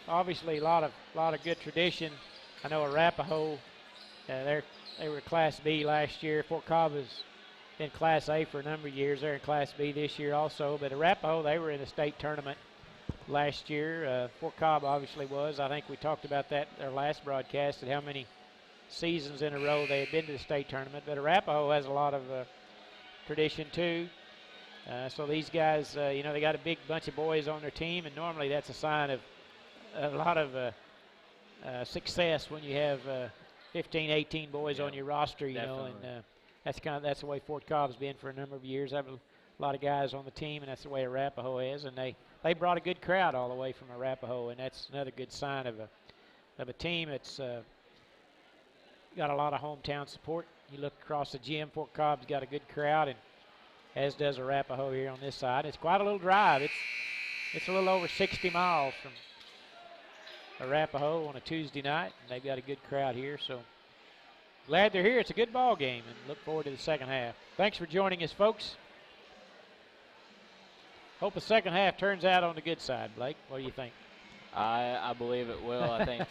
obviously a lot of good tradition. I know Arapaho, they were Class B last year. Fort Cobb has been Class A for a number of years. They're in Class B this year also. But Arapaho, they were in the state tournament last year. Fort Cobb obviously was. I think we talked about that in our last broadcast, at how many seasons in a row they had been to the state tournament. But Arapaho has a lot of tradition too. So these guys, they got a big bunch of boys on their team, and normally that's a sign of a lot of success when you have 15, 18 boys on your roster, you know, and that's the way Fort Cobb's been for a number of years. I have a lot of guys on the team, and that's the way Arapaho is. And they brought a good crowd all the way from Arapaho, and that's another good sign of a team that's got a lot of hometown support. You look across the gym, Fort Cobb's got a good crowd, and as does Arapaho here on this side. It's quite a little drive. It's a little over 60 miles from Arapaho on a Tuesday night, and they've got a good crowd here. So glad they're here. It's a good ball game, and look forward to the second half. Thanks for joining us, folks. Hope the second half turns out on the good side, Blake. What do you think? I believe it will. I think.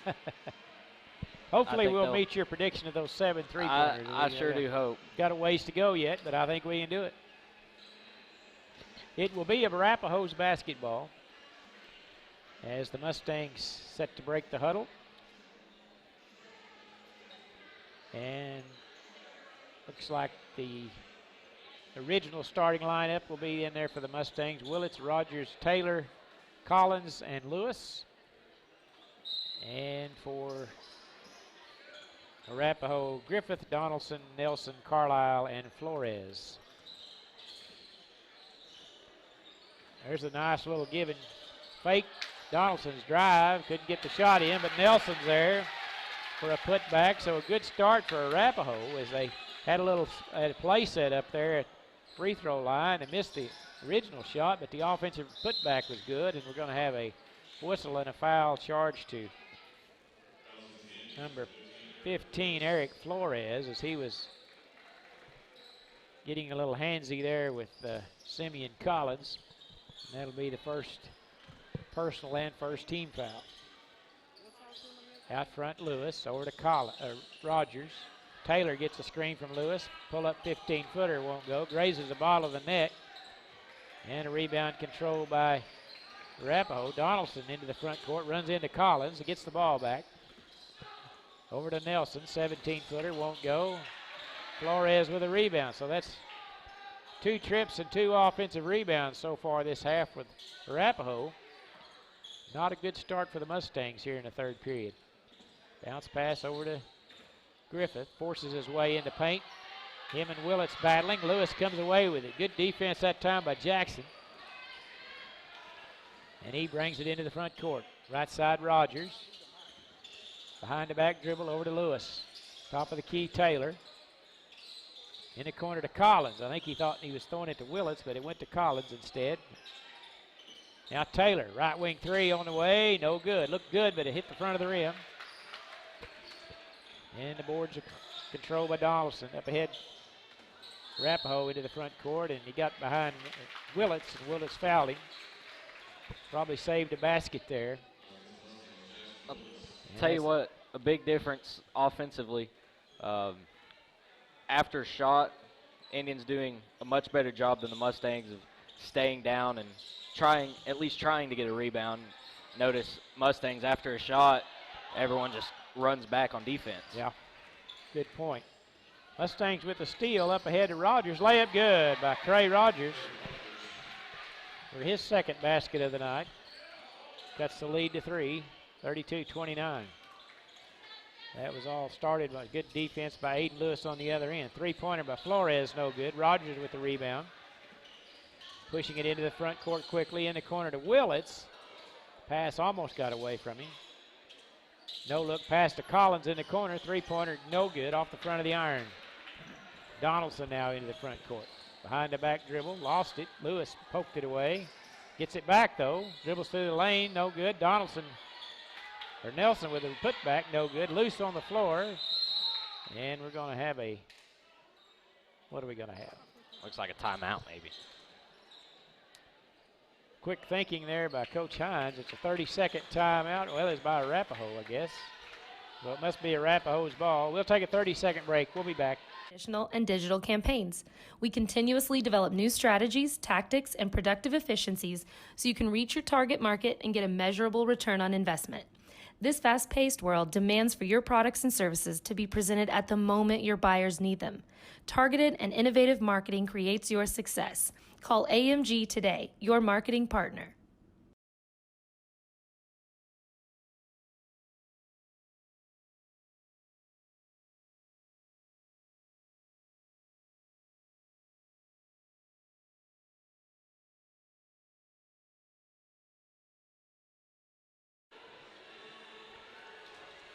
Hopefully we'll meet your prediction of those 7 3-pointers. I sure do hope. Got a ways to go yet, but I think we can do it. It will be Arapaho's basketball as the Mustangs set to break the huddle. And looks like the original starting lineup will be in there for the Mustangs. Willits, Rogers, Taylor, Collins, and Lewis. And for Arapaho, Griffith, Donaldson, Nelson, Carlisle, and Flores. There's a nice little give and fake. Donaldson's drive, couldn't get the shot in, but Nelson's there for a putback. So a good start for Arapaho as they had a play set up there at free throw line and missed the original shot, but the offensive putback was good, and we're going to have a whistle and a foul charged to number 15, Eric Flores, as he was getting a little handsy there with Simeon Collins. And that'll be the first personal and first team foul. Out front, Lewis, over to Rogers. Taylor gets a screen from Lewis. Pull up 15-footer, won't go. Grazes the ball of the net. And a rebound controlled by Arapaho. Donaldson into the front court, runs into Collins, gets the ball back. Over to Nelson, 17-footer, won't go. Flores with a rebound. So that's 2 trips and 2 offensive rebounds so far this half with Arapaho. Not a good start for the Mustangs here in the third period. Bounce pass over to Griffith, forces his way into paint. Him and Willits battling. Lewis comes away with it. Good defense that time by Jackson. And he brings it into the front court. Right side, Rogers. Behind the back dribble over to Lewis. Top of the key, Taylor. In the corner to Collins. I think he thought he was throwing it to Willits, but it went to Collins instead. Now Taylor, right wing 3 on the way. No good. Looked good, but it hit the front of the rim. And the boards are controlled by Donaldson. Up ahead, Arapaho into the front court, and he got behind Willits, and Willits fouled him. Probably saved a basket there. I'll tell you what, a big difference offensively. After a shot, Indians doing a much better job than the Mustangs of staying down and at least trying to get a rebound. Notice Mustangs after a shot, everyone just runs back on defense. Yeah, good point. Mustangs with the steal up ahead to Rogers. Layup good by Trey Rogers for his second basket of the night. Cuts the lead to 3, 32-29. That was all started by good defense by Aiden Lewis on the other end. 3-pointer by Flores, no good. Rogers with the rebound. Pushing it into the front court quickly in the corner to Willits. Pass almost got away from him. No look pass to Collins in the corner. 3-pointer, no good, off the front of the iron. Donaldson now into the front court. Behind the back dribble, lost it. Lewis poked it away. Gets it back though. Dribbles through the lane, no good. Nelson with a putback, no good. Loose on the floor. And we're going to have what are we going to have? Looks like a timeout maybe. Quick thinking there by Coach Hines. It's a 30-second timeout. Well, it's by Arapaho, I guess. So it must be Arapaho's ball. We'll take a 30-second break. We'll be back. Traditional and digital campaigns. We continuously develop new strategies, tactics, and productive efficiencies so you can reach your target market and get a measurable return on investment. This fast-paced world demands for your products and services to be presented at the moment your buyers need them. Targeted and innovative marketing creates your success. Call AMG today, your marketing partner.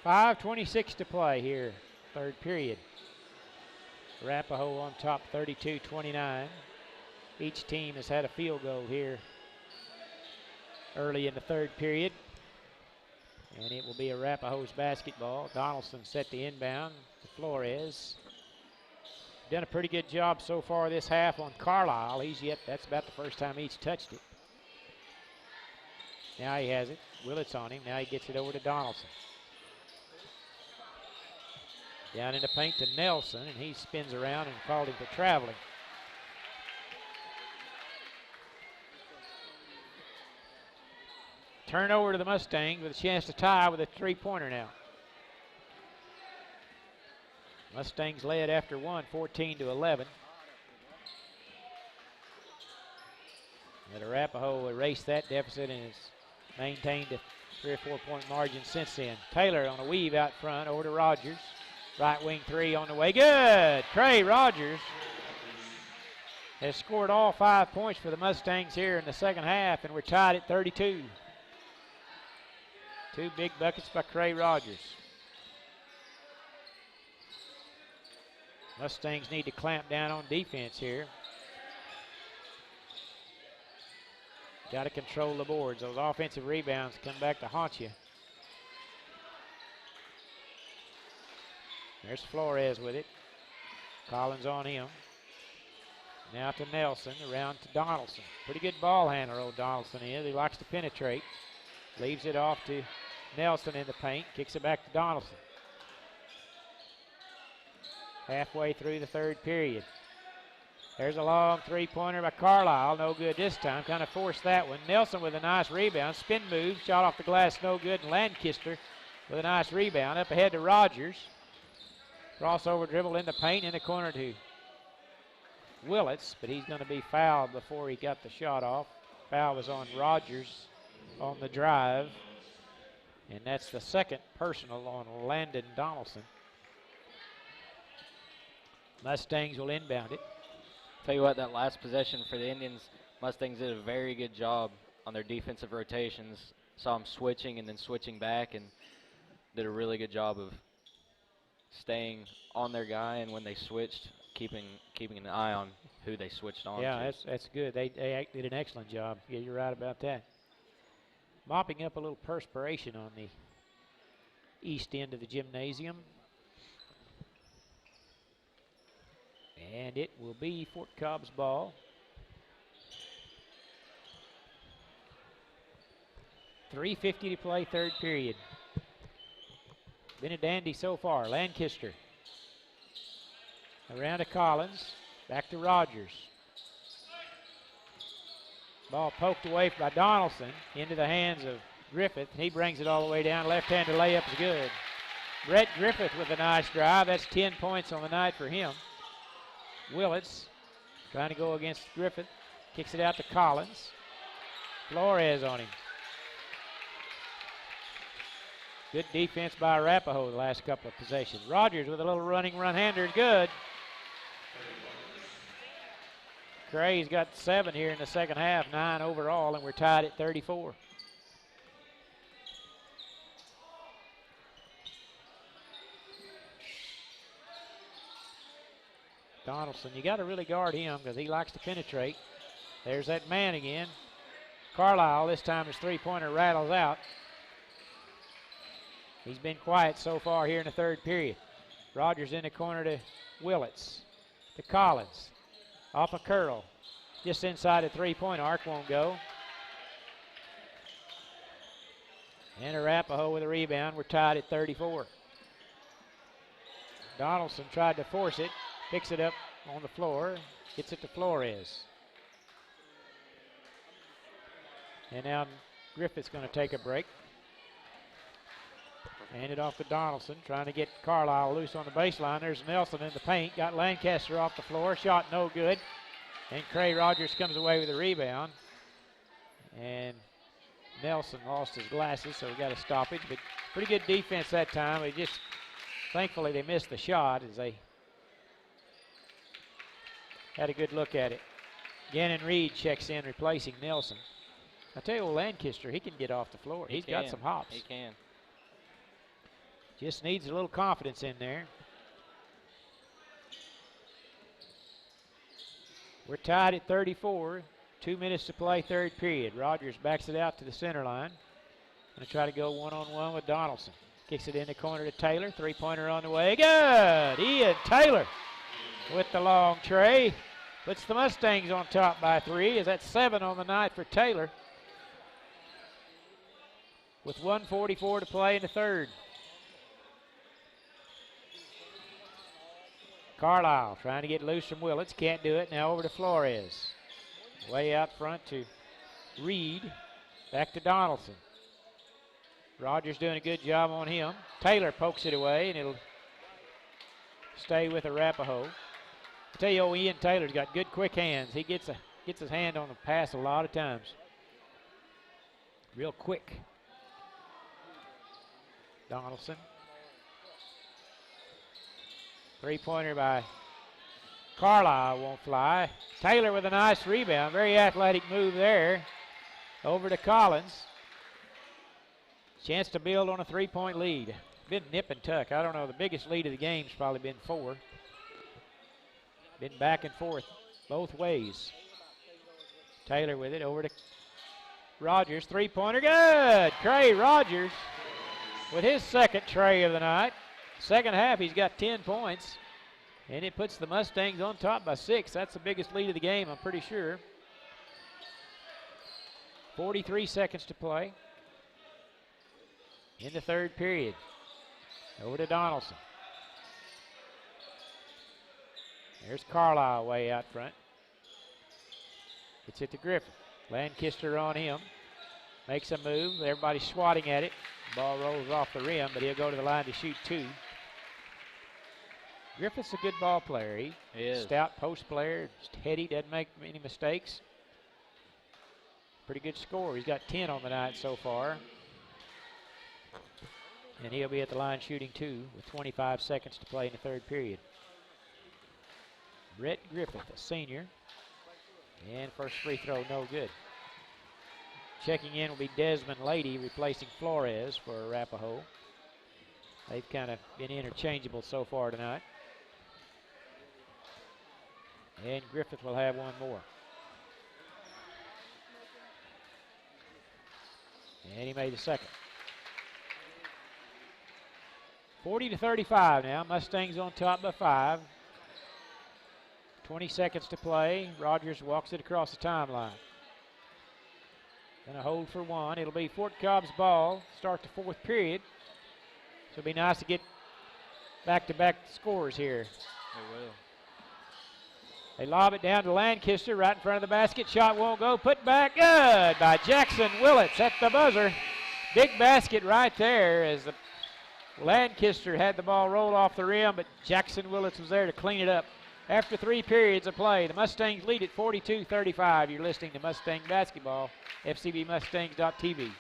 5:26 to play here, third period. Arapaho on top 32-29. Each team has had a field goal here early in the third period. And it will be Arapaho's basketball. Donaldson set the inbound to Flores. Done a pretty good job so far this half on Carlisle. That's about the first time he's touched it. Now he has it. Willits on him. Now he gets it over to Donaldson. Down in the paint to Nelson, and he spins around and called him for traveling. Turnover to the Mustangs with a chance to tie with a three-pointer now. Mustangs led after one, 14-11. And Arapaho erased that deficit and has maintained a 3 or 4 point margin since then. Taylor on a weave out front over to Rogers. Right wing three on the way. Good. Trey Rogers has scored all 5 points for the Mustangs here in the second half, and we're tied at 32. 2 big buckets by Trey Rogers. Mustangs need to clamp down on defense here. Got to control the boards. Those offensive rebounds come back to haunt you. There's Flores with it. Collins on him. Now to Nelson, around to Donaldson. Pretty good ball handler, old Donaldson is. He likes to penetrate. Leaves it off to Nelson in the paint. Kicks it back to Donaldson. Halfway through the third period. There's a long three-pointer by Carlisle. No good this time. Kind of forced that one. Nelson with a nice rebound. Spin move. Shot off the glass. No good. And Lancaster with a nice rebound. Up ahead to Rogers. Crossover dribble in the paint in the corner to Willits, but he's going to be fouled before he got the shot off. Foul was on Rogers on the drive, and that's the second personal on Landon Donaldson. Mustangs will inbound it. Tell you what, that last possession for the Indians, Mustangs did a very good job on their defensive rotations. Saw them switching and then switching back, and did a really good job of staying on their guy, and when they switched, keeping an eye on who they switched on. Yeah, that's good. They did an excellent job. Yeah, you're right about that. Mopping up a little perspiration on the east end of the gymnasium. And it will be Fort Cobb's ball. 3:50 to play, third period. Been a dandy so far. Lancaster. Around to Collins. Back to Rogers. Ball poked away by Donaldson into the hands of Griffith. He brings it all the way down. Left-handed layup is good. Brett Griffith with a nice drive. That's 10 points on the night for him. Willits trying to go against Griffith. Kicks it out to Collins. Flores on him. Good defense by Arapaho the last couple of possessions. Rogers with a little running run-hander is good. Cray's got 7 here in the second half, 9 overall, and we're tied at 34. Donaldson, you got to really guard him because he likes to penetrate. There's that man again. Carlisle, this time his three-pointer rattles out. He's been quiet so far here in the third period. Rogers in the corner to Willits. To Collins. Off a curl. Just inside the three-point arc, won't go. And Arapaho with a rebound. We're tied at 34. Donaldson tried to force it. Picks it up on the floor. Gets it to Flores. And now Griffith's going to take a break. Hand it off to Donaldson, trying to get Carlisle loose on the baseline. There's Nelson in the paint. Got Lancaster off the floor. Shot no good. And Cray Rogers comes away with a rebound. And Nelson lost his glasses, so we got a stoppage. But pretty good defense that time. They just, thankfully, they missed the shot as they had a good look at it. Gannon Reed checks in, replacing Nelson. I tell you what, Lancaster, he can get off the floor. He's got some hops. He can. Just needs a little confidence in there. We're tied at 34. 2 minutes to play, third period. Rogers backs it out to the center line. Going to try to go one-on-one with Donaldson. Kicks it in the corner to Taylor. Three-pointer on the way. Good! Ian Taylor with the long tray. Puts the Mustangs on top by 3. Is that 7 on the night for Taylor? With 1:44 to play in the third. Carlisle trying to get loose from Willits. Can't do it. Now over to Flores. Way out front to Reed. Back to Donaldson. Rogers doing a good job on him. Taylor pokes it away, and it'll stay with Arapaho. I tell you, Ian Taylor's got good, quick hands. He gets his hand on the pass a lot of times. Real quick. Donaldson. Three-pointer by Carlisle won't fly. Taylor with a nice rebound. Very athletic move there. Over to Collins. Chance to build on a three-point lead. Been nip and tuck. I don't know. The biggest lead of the game's probably been 4. Been back and forth both ways. Taylor with it over to Rogers. Three-pointer. Good. Trey Rogers with his second tray of the night. Second half, he's got 10 points. And it puts the Mustangs on top by 6. That's the biggest lead of the game, I'm pretty sure. 43 seconds to play in the third period. Over to Donaldson. There's Carlisle way out front. Gets it to Griffith. Lancaster on him. Makes a move. Everybody's swatting at it. Ball rolls off the rim, but he'll go to the line to shoot 2. Griffith's a good ball player. He is. Stout post player. Steady, doesn't make any mistakes. Pretty good score. He's got 10 on the night so far. And he'll be at the line shooting 2 with 25 seconds to play in the third period. Brett Griffith, a senior. And first free throw, no good. Checking in will be Desmond Lady, replacing Flores for Arapaho. They've kind of been interchangeable so far tonight. And Griffith will have one more. And he made the second. 40-35 now. Mustangs on top by 5. 20 seconds to play. Rogers walks it across the timeline. Gonna hold for 1. It'll be Fort Cobb's ball. Start the fourth period. So it'll be nice to get back-to-back scores here. They will. They lob it down to Lancaster right in front of the basket. Shot won't go. Put back. Good by Jackson Willits at the buzzer. Big basket right there as the Lancaster had the ball roll off the rim, but Jackson Willits was there to clean it up. After 3 periods of play, the Mustangs lead at 42-35. You're listening to Mustang Basketball, FCBMustangs.tv.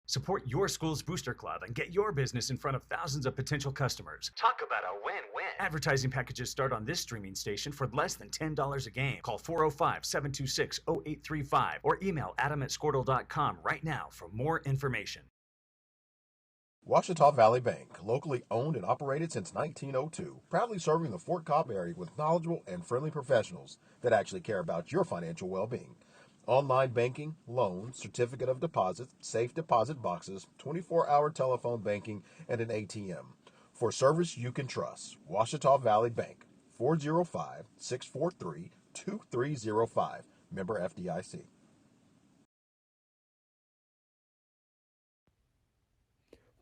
Support your school's booster club and get your business in front of thousands of potential customers. Talk about a win-win. Advertising packages start on this streaming station for less than $10 a game. Call 405-726-0835 or email adam@squirtle.com right now for more information. Ouachita Valley Bank, locally owned and operated since 1902, proudly serving the Fort Cobb area with knowledgeable and friendly professionals that actually care about your financial well-being. Online banking, loans, certificate of deposit, safe deposit boxes, 24-hour telephone banking, and an ATM. For service you can trust, Ouachita Valley Bank, 405-643-2305. Member FDIC.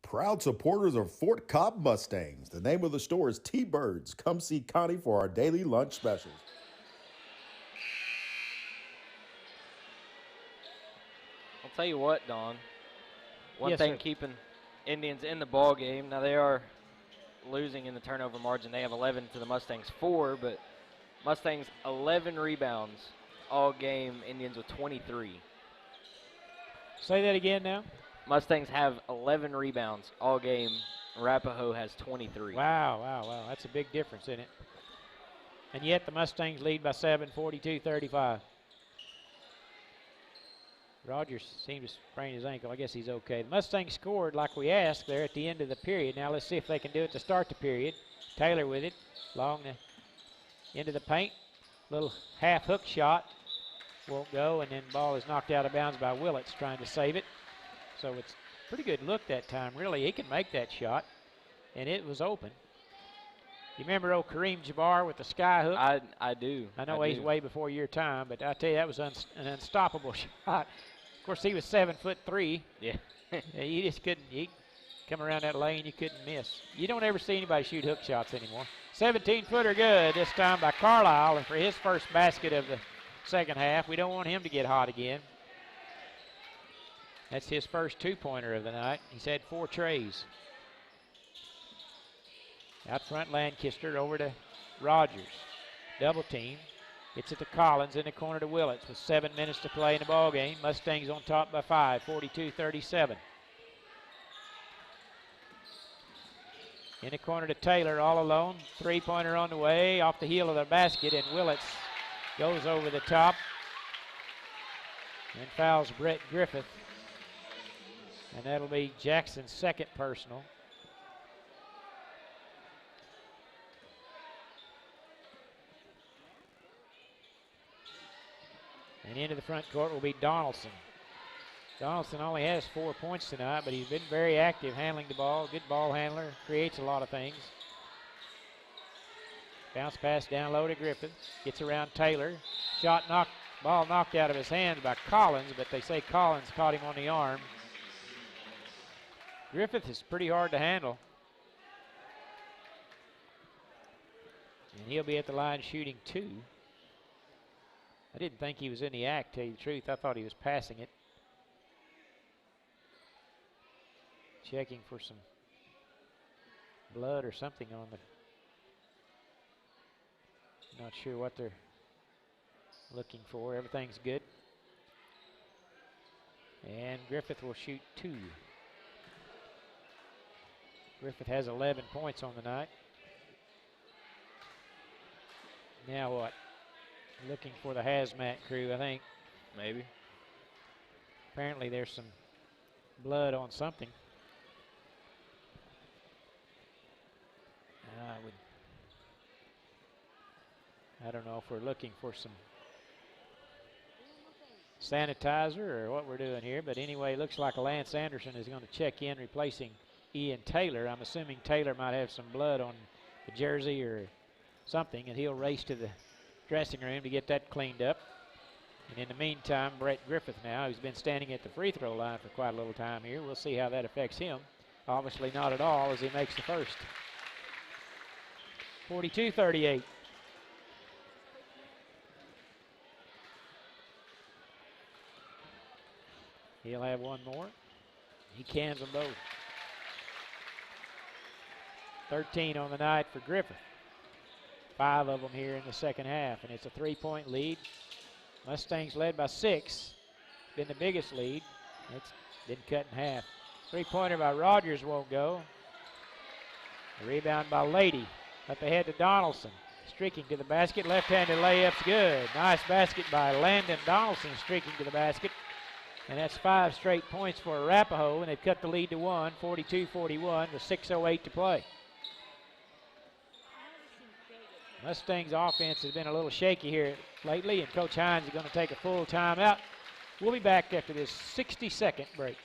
Proud supporters of Fort Cobb Mustangs. The name of the store is T-Birds. Come see Connie for our daily lunch specials. I'll tell you what, Don. One Yes, thing sir. keeping Indians in the ball game. Now they are losing in the turnover margin. They have 11 to the Mustangs 4, but Mustangs 11 rebounds all game. Indians with 23. Say that again now. Mustangs have 11 rebounds all game. Arapaho has 23. Wow. That's a big difference, isn't it? And yet the Mustangs lead by 7, 42-35. Rogers seemed to sprain his ankle. I guess he's okay. The Mustangs scored like we asked there at the end of the period. Now let's see if they can do it to start the period. Taylor with it, along the end of the paint. Little half hook shot. Won't go, and then ball is knocked out of bounds by Willits trying to save it. So it's a pretty good look that time, really. He can make that shot, and it was open. You remember old Kareem Jabbar with the sky hook? I do. I know he's way before your time, but I tell you, that was an unstoppable shot. Of course, he was 7'3". Yeah. Yeah, you just couldn't. You come around that lane, you couldn't miss. You don't ever see anybody shoot hook shots anymore. 17-footer good this time by Carlisle, and for his first basket of the second half. We don't want him to get hot again. That's his first two-pointer of the night. He's had 4 trays. Out front, Lancaster over to Rogers. Double team. Gets it to Collins in the corner to Willits with 7 minutes to play in the ball game. Mustangs on top by 5, 42-37. In the corner to Taylor all alone. Three-pointer on the way off the heel of the basket, and Willits goes over the top and fouls Brett Griffith. And that'll be Jackson's second personal. And into the front court will be Donaldson. Donaldson only has 4 points tonight, but he's been very active handling the ball. Good ball handler, creates a lot of things. Bounce pass down low to Griffith. Gets around Taylor. Ball knocked out of his hands by Collins, but they say Collins caught him on the arm. Griffith is pretty hard to handle. And he'll be at the line shooting 2. I didn't think he was in the act, to tell you the truth. I thought he was passing it. Checking for some blood or something on the... Not sure what they're looking for. Everything's good. And Griffith will shoot 2. Griffith has 11 points on the night. Now what? Looking for the hazmat crew, I think. Maybe. Apparently there's some blood on something. I don't know if we're looking for some sanitizer or what we're doing here, but anyway, it looks like Lance Anderson is going to check in, replacing Ian Taylor. I'm assuming Taylor might have some blood on the jersey or something, and he'll race to the dressing room to get that cleaned up. And in the meantime, Brett Griffith now, who's been standing at the free throw line for quite a little time here. We'll see how that affects him. Obviously not at all, as he makes the first. 42-38. He'll have one more. He cans them both. 13 on the night for Griffith. 5 of them here in the second half, and it's a 3-point lead. Mustangs led by 6. Been the biggest lead. It's been cut in half. 3-pointer by Rogers won't go. A rebound by Lady. Up ahead to Donaldson. Streaking to the basket. Left-handed layup's good. Nice basket by Landon Donaldson, streaking to the basket. And that's 5 straight points for Arapaho, and they've cut the lead to 1, 42-41, with 6:08 to play. Mustangs offense has been a little shaky here lately, and Coach Hines is going to take a full timeout. We'll be back after this 60-second break.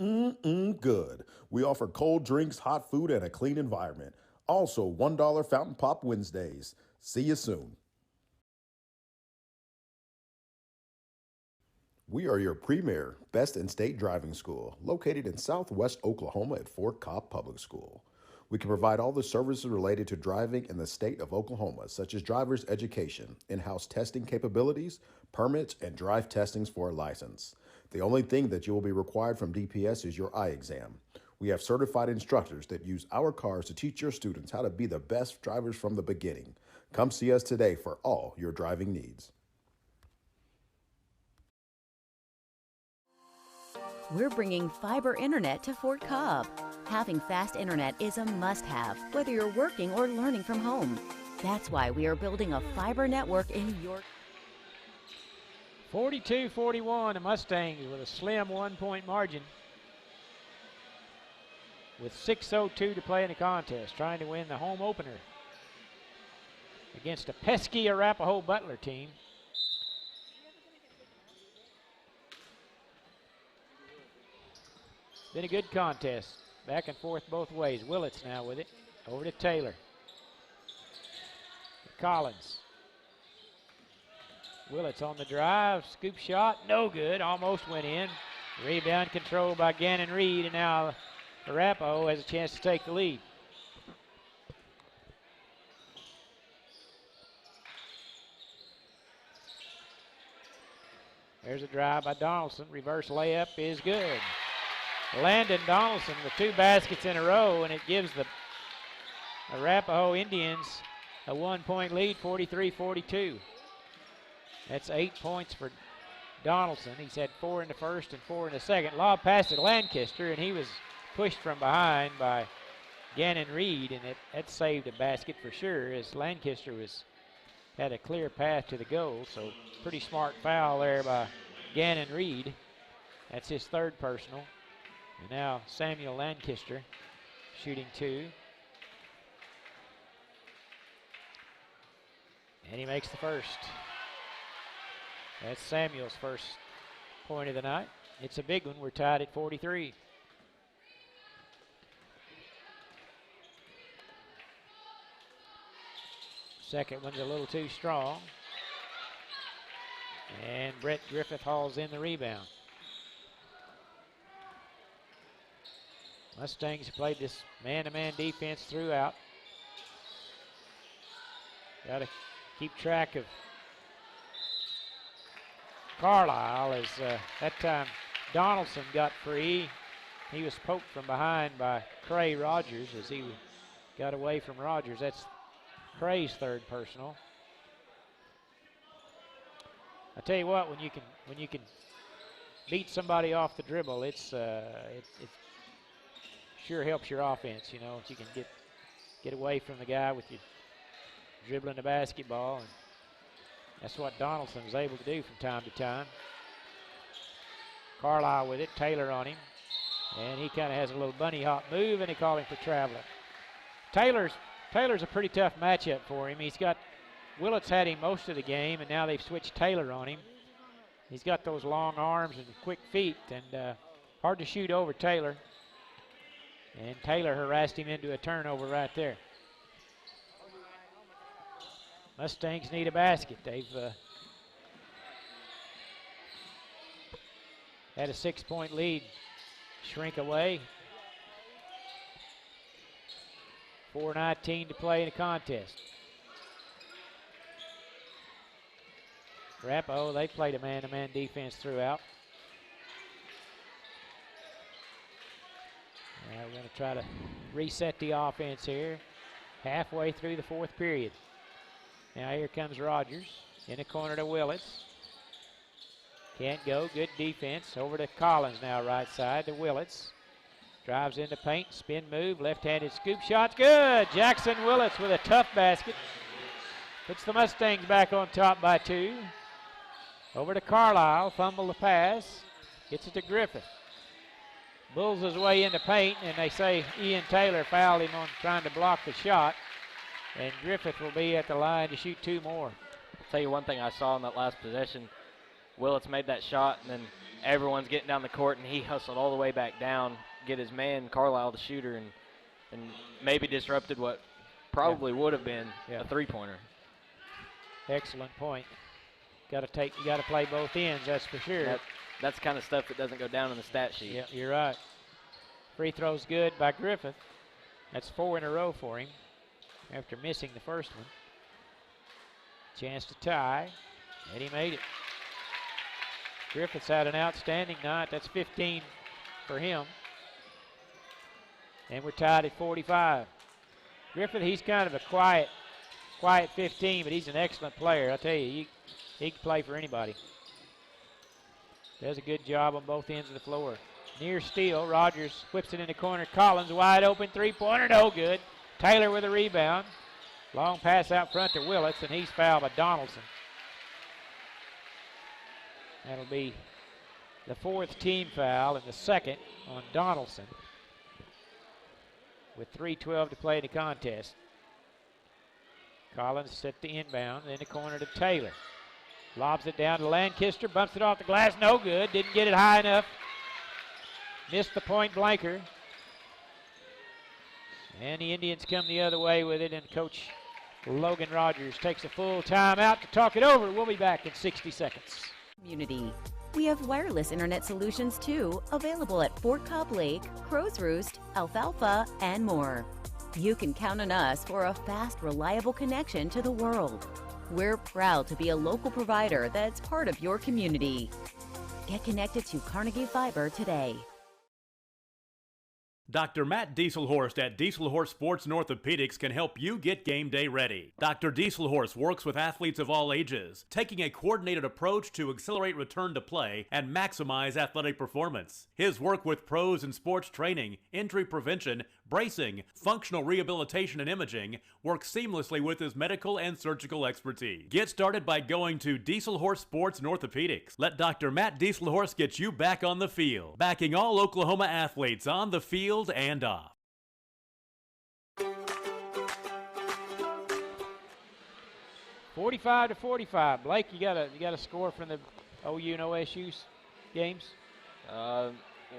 Good. We offer cold drinks, hot food, and a clean environment. Also, $1 Fountain Pop Wednesdays. See you soon. We are your premier, best in state driving school, located in Southwest Oklahoma at Fort Cobb Public School. We can provide all the services related to driving in the state of Oklahoma, such as driver's education, in-house testing capabilities, permits, and drive testings for a license. The only thing that you will be required from DPS is your eye exam. We have certified instructors that use our cars to teach your students how to be the best drivers from the beginning. Come see us today for all your driving needs. We're bringing fiber internet to Fort Cobb. Having fast internet is a must-have, whether you're working or learning from home. That's why we are building a fiber network in your... 42-41, the Mustangs with a slim 1-point margin with 6:02 to play in the contest, trying to win the home opener against a pesky Arapaho Butler team. Been a good contest, back and forth both ways. Willits now with it, over to Taylor. Collins. Willits on the drive, scoop shot, no good, almost went in. Rebound controlled by Gannon Reed, and now Arapaho has a chance to take the lead. There's a drive by Donaldson. Reverse layup is good. Landon Donaldson with 2 baskets in a row, and it gives the Arapaho Indians a 1-point lead, 43-42. That's 8 points for Donaldson. He's had 4 in the first and 4 in the second. Lob pass to Lancaster, and he was pushed from behind by Gannon Reed, and that saved a basket for sure, as Lancaster had a clear path to the goal. So pretty smart foul there by Gannon Reed. That's his 3rd personal. And now Samuel Lancaster shooting 2. And he makes the first. That's Samuel's first point of the night. It's a big one. We're tied at 43. Second one's a little too strong. And Brett Griffith hauls in the rebound. Mustangs have played this man-to-man defense throughout. Got to keep track of Carlisle, as that time Donaldson got free. He was poked from behind by Cray Rogers as he got away from Rogers. That's Cray's 3rd personal. I tell you what, when you can beat somebody off the dribble, it sure helps your offense. You know, if you can get away from the guy with you dribbling the basketball, and that's what Donaldson was able to do from time to time. Carlisle with it, Taylor on him, and he kind of has a little bunny hop move, and they call him for traveling. Taylor's a pretty tough matchup for him. Willits had him most of the game, and now they've switched Taylor on him. He's got those long arms and quick feet, and hard to shoot over Taylor. And Taylor harassed him into a turnover right there. Mustangs need a basket. They've had a 6-point lead shrink away. 4:19 to play in the contest. Arapaho, they played a man-to-man defense throughout. Now we're going to try to reset the offense here halfway through the 4th period. Now here comes Rogers in the corner to Willits. Can't go, good defense. Over to Collins now, right side to Willits. Drives into paint, spin move, left-handed scoop shot's good. Jackson Willits with a tough basket. Puts the Mustangs back on top by 2. Over to Carlisle, fumble the pass. Gets it to Griffith. Bulls his way into paint, and they say Ian Taylor fouled him on trying to block the shot. And Griffith will be at the line to shoot 2 more. I'll tell you one thing I saw in that last possession. Willits made that shot, and then everyone's getting down the court, and he hustled all the way back down, get his man Carlisle the shooter, and maybe disrupted what probably would have been a 3-pointer. Excellent point. You got to play both ends, that's for sure. That's the kind of stuff that doesn't go down in the stat sheet. Yeah, you're right. Free throw's good by Griffith. That's 4 in a row for him after missing the first one. Chance to tie, and he made it. Griffith's had an outstanding night. That's 15 for him. And we're tied at 45. Griffith, he's kind of a quiet 15, but he's an excellent player. I tell you, he can play for anybody. Does a good job on both ends of the floor. Near steal, Rogers whips it in the corner. Collins wide open, 3-pointer, no good. Taylor with a rebound. Long pass out front to Willits, and he's fouled by Donaldson. That'll be the 4th team foul and the 2nd on Donaldson, with 3:12 to play in the contest. Collins set the inbound, in the corner to Taylor. Lobs it down to Lancaster, bumps it off the glass, no good, didn't get it high enough. Missed the point blanker. And the Indians come the other way with it, and Coach Logan Rogers takes a full timeout to talk it over. We'll be back in 60 seconds. Community. We have wireless internet solutions too, available at Fort Cobb Lake, Crow's Roost, Alfalfa, and more. You can count on us for a fast, reliable connection to the world. We're proud to be a local provider that's part of your community. Get connected to Carnegie Fiber today. Dr. Matt Dieselhorst at Dieselhorst Sports and Orthopedics can help you get game day ready. Dr. Dieselhorst works with athletes of all ages, taking a coordinated approach to accelerate return to play and maximize athletic performance. His work with pros in sports training, injury prevention, bracing, functional rehabilitation, and imaging works seamlessly with his medical and surgical expertise. Get started by going to Dieselhorst Sports and Orthopedics. Let Dr. Matt Dieselhorst get you back on the field, backing all Oklahoma athletes on the field and off. (45-45). Blake, you got a score from the OU and OSU games?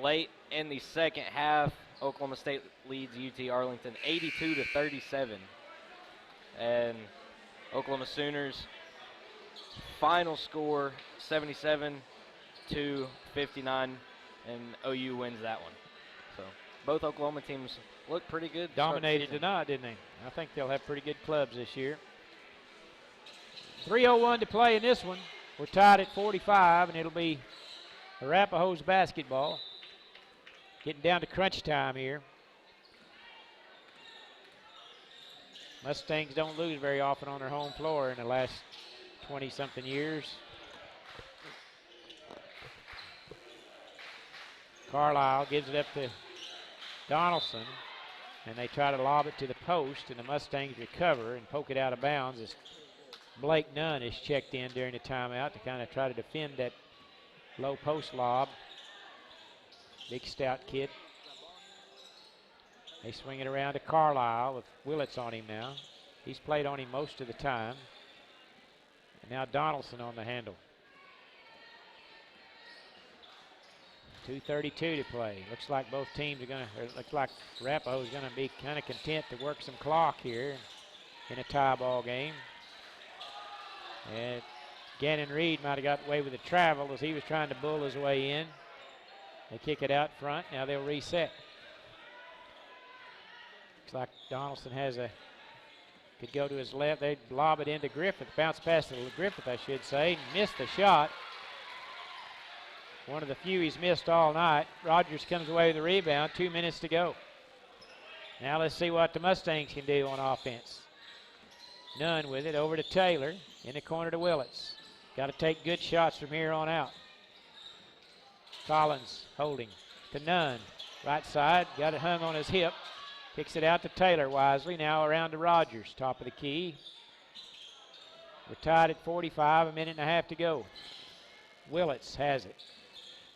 Late in the second half, Oklahoma State leads UT Arlington 82-37, and Oklahoma Sooners final score 77-59, and OU wins that one. So both Oklahoma teams look pretty good. Dominated tonight, didn't they? I think they'll have pretty good clubs this year. 3:01 to play in this one. We're tied at 45, and it'll be Arapaho's basketball. Getting down to crunch time here. Mustangs don't lose very often on their home floor in the last 20-something years. Carlisle gives it up to Donaldson, and they try to lob it to the post, and the Mustangs recover and poke it out of bounds as Blake Nunn is checked in during the timeout to kind of try to defend that low post lob. Big stout kid. They swing it around to Carlisle with Willits on him now. He's played on him most of the time. And now Donaldson on the handle. 2:32 to play. Looks like both teams are going to, looks like Arapaho is going to be kind of content to work some clock here in a tie ball game. And Gannon Reed might have got away with the travel as he was trying to bull his way in. They kick it out front. Now they'll reset. Looks like Donaldson could go to his left. They lob it into Griffith. Bounce past to Griffith, I should say. Missed the shot. One of the few he's missed all night. Rogers comes away with the rebound. 2 minutes to go. Now let's see what the Mustangs can do on offense. Nunn with it over to Taylor. In the corner to Willits. Got to take good shots from here on out. Collins holding to Nunn. Right side, got it hung on his hip. Kicks it out to Taylor wisely. Now around to Rogers, top of the key. We're tied at 45, a minute and a half to go. Willits has it.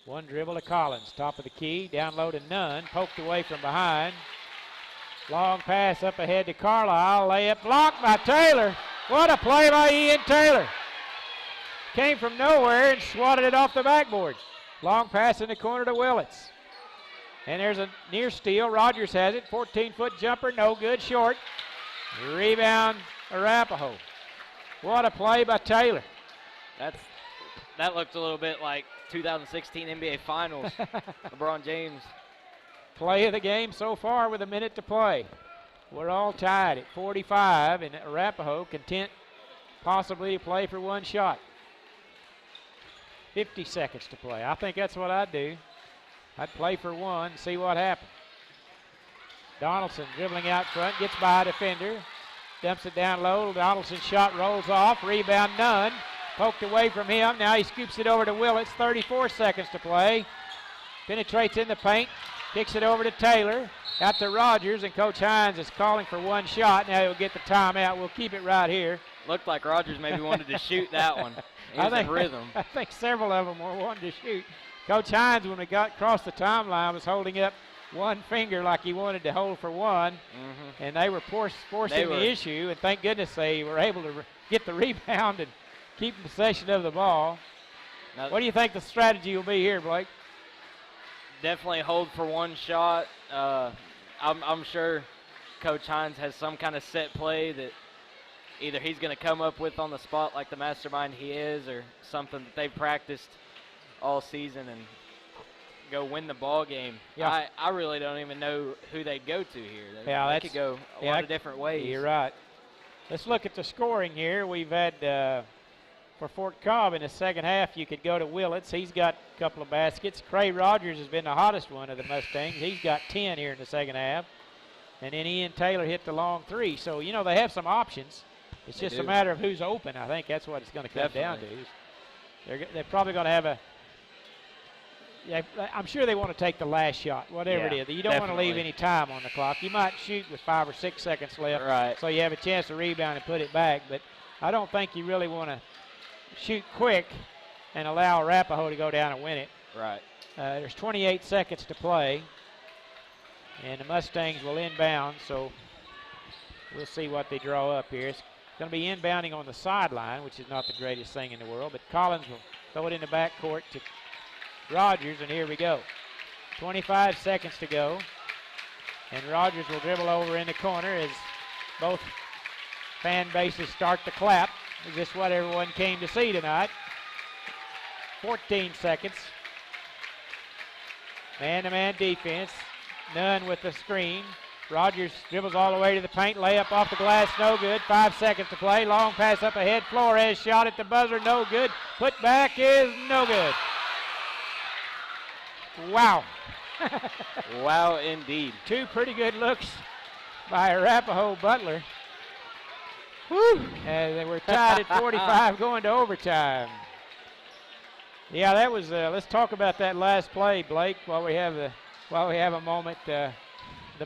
One dribble to Collins, top of the key. Down low to Nunn, poked away from behind. Long pass up ahead to Carlisle. Layup blocked by Taylor. What a play by Ian Taylor. Came from nowhere and swatted it off the backboard. Long pass in the corner to Willits. And there's a near steal. Rogers has it. 14-foot jumper, no good, short. Rebound, Arapaho. What a play by Taylor. That looked a little bit like 2016 NBA Finals. LeBron James. Play of the game so far with a minute to play. We're all tied at 45, and Arapaho content possibly to play for one shot. 50 seconds to play. I think that's what I'd do. I'd play for one and see what happens. Donaldson dribbling out front, gets by a defender, dumps it down low. Donaldson's shot rolls off, rebound Nunn. Poked away from him, now he scoops it over to Willits. 34 seconds to play. Penetrates in the paint, kicks it over to Taylor. Out to Rogers, and Coach Hines is calling for one shot. Now he'll get the timeout. We'll keep it right here. Looked like Rogers maybe wanted to shoot that one. He was in rhythm. I think several of them were wanting to shoot. Coach Hines, when we got across the timeline, was holding up one finger like he wanted to hold for one, and they were forcing the issue, and thank goodness they were able to get the rebound and keep possession of the ball. Now, what do you think the strategy will be here, Blake? Definitely hold for one shot. I'm sure Coach Hines has some kind of set play that either he's going to come up with on the spot like the mastermind he is, or something that they've practiced all season and go win the ball game. Yeah. I really don't even know who they'd go to here. They could go a lot of different ways. You're right. Let's look at the scoring here. We've had, for Fort Cobb in the second half, you could go to Willits. He's got a couple of baskets. Cray Rogers has been the hottest one of the Mustangs. He's got 10 here in the second half. And then Ian Taylor hit the long three. So, you know, they have some options. It's just a matter of who's open. I think that's what it's going to come down to. They're probably going to have a I'm sure they want to take the last shot, whatever it is. You don't want to leave any time on the clock. You might shoot with 5 or 6 seconds left, so you have a chance to rebound and put it back. But I don't think you really want to shoot quick and allow Arapaho to go down and win it. Right. There's 28 seconds to play, and the Mustangs will inbound, so we'll see what they draw up here. It's going to be inbounding on the sideline, which is not the greatest thing in the world, but Collins will throw it in the backcourt to Rogers, and here we go. 25 seconds to go, and Rogers will dribble over in the corner as both fan bases start to clap. Is this what everyone came to see tonight? 14 seconds. Man-to-man defense. Nunn with the screen. Rogers dribbles all the way to the paint. Layup off the glass, no good. 5 seconds to play. Long pass up ahead. Flores shot at the buzzer, no good. Put back is no good. Wow. Wow, indeed. 2 pretty good looks by Arapaho Butler. Woo! And they were tied at 45 going to overtime. Yeah, that was. Let's talk about that last play, Blake. While we have a moment, the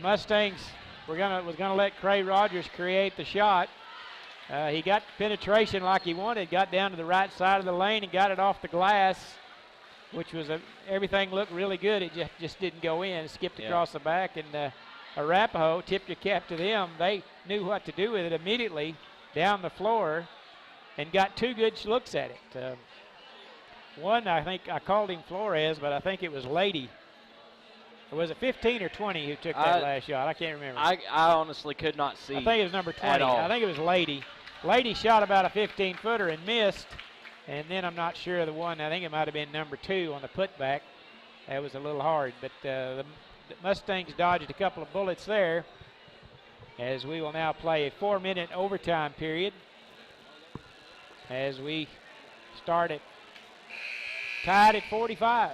Mustangs was gonna let Cray Rogers create the shot. He got penetration like he wanted. Got down to the right side of the lane and got it off the glass, which was everything looked really good. It just didn't go in. It skipped across the back, and Arapaho, tip your cap to them. They knew what to do with it immediately down the floor and got 2 good looks at it. One, I think I called him Flores, but I think it was Lady. Or was it 15 or 20 who took that last shot? I can't remember. I honestly could not see. I think it was number 20. At all. I think it was Lady. Lady shot about a 15-footer and missed. And then I'm not sure of the one. I think it might have been number 2 on the putback. That was a little hard. But the Mustangs dodged a couple of bullets there, as we will now play a 4-minute overtime period as we start it tied at 45.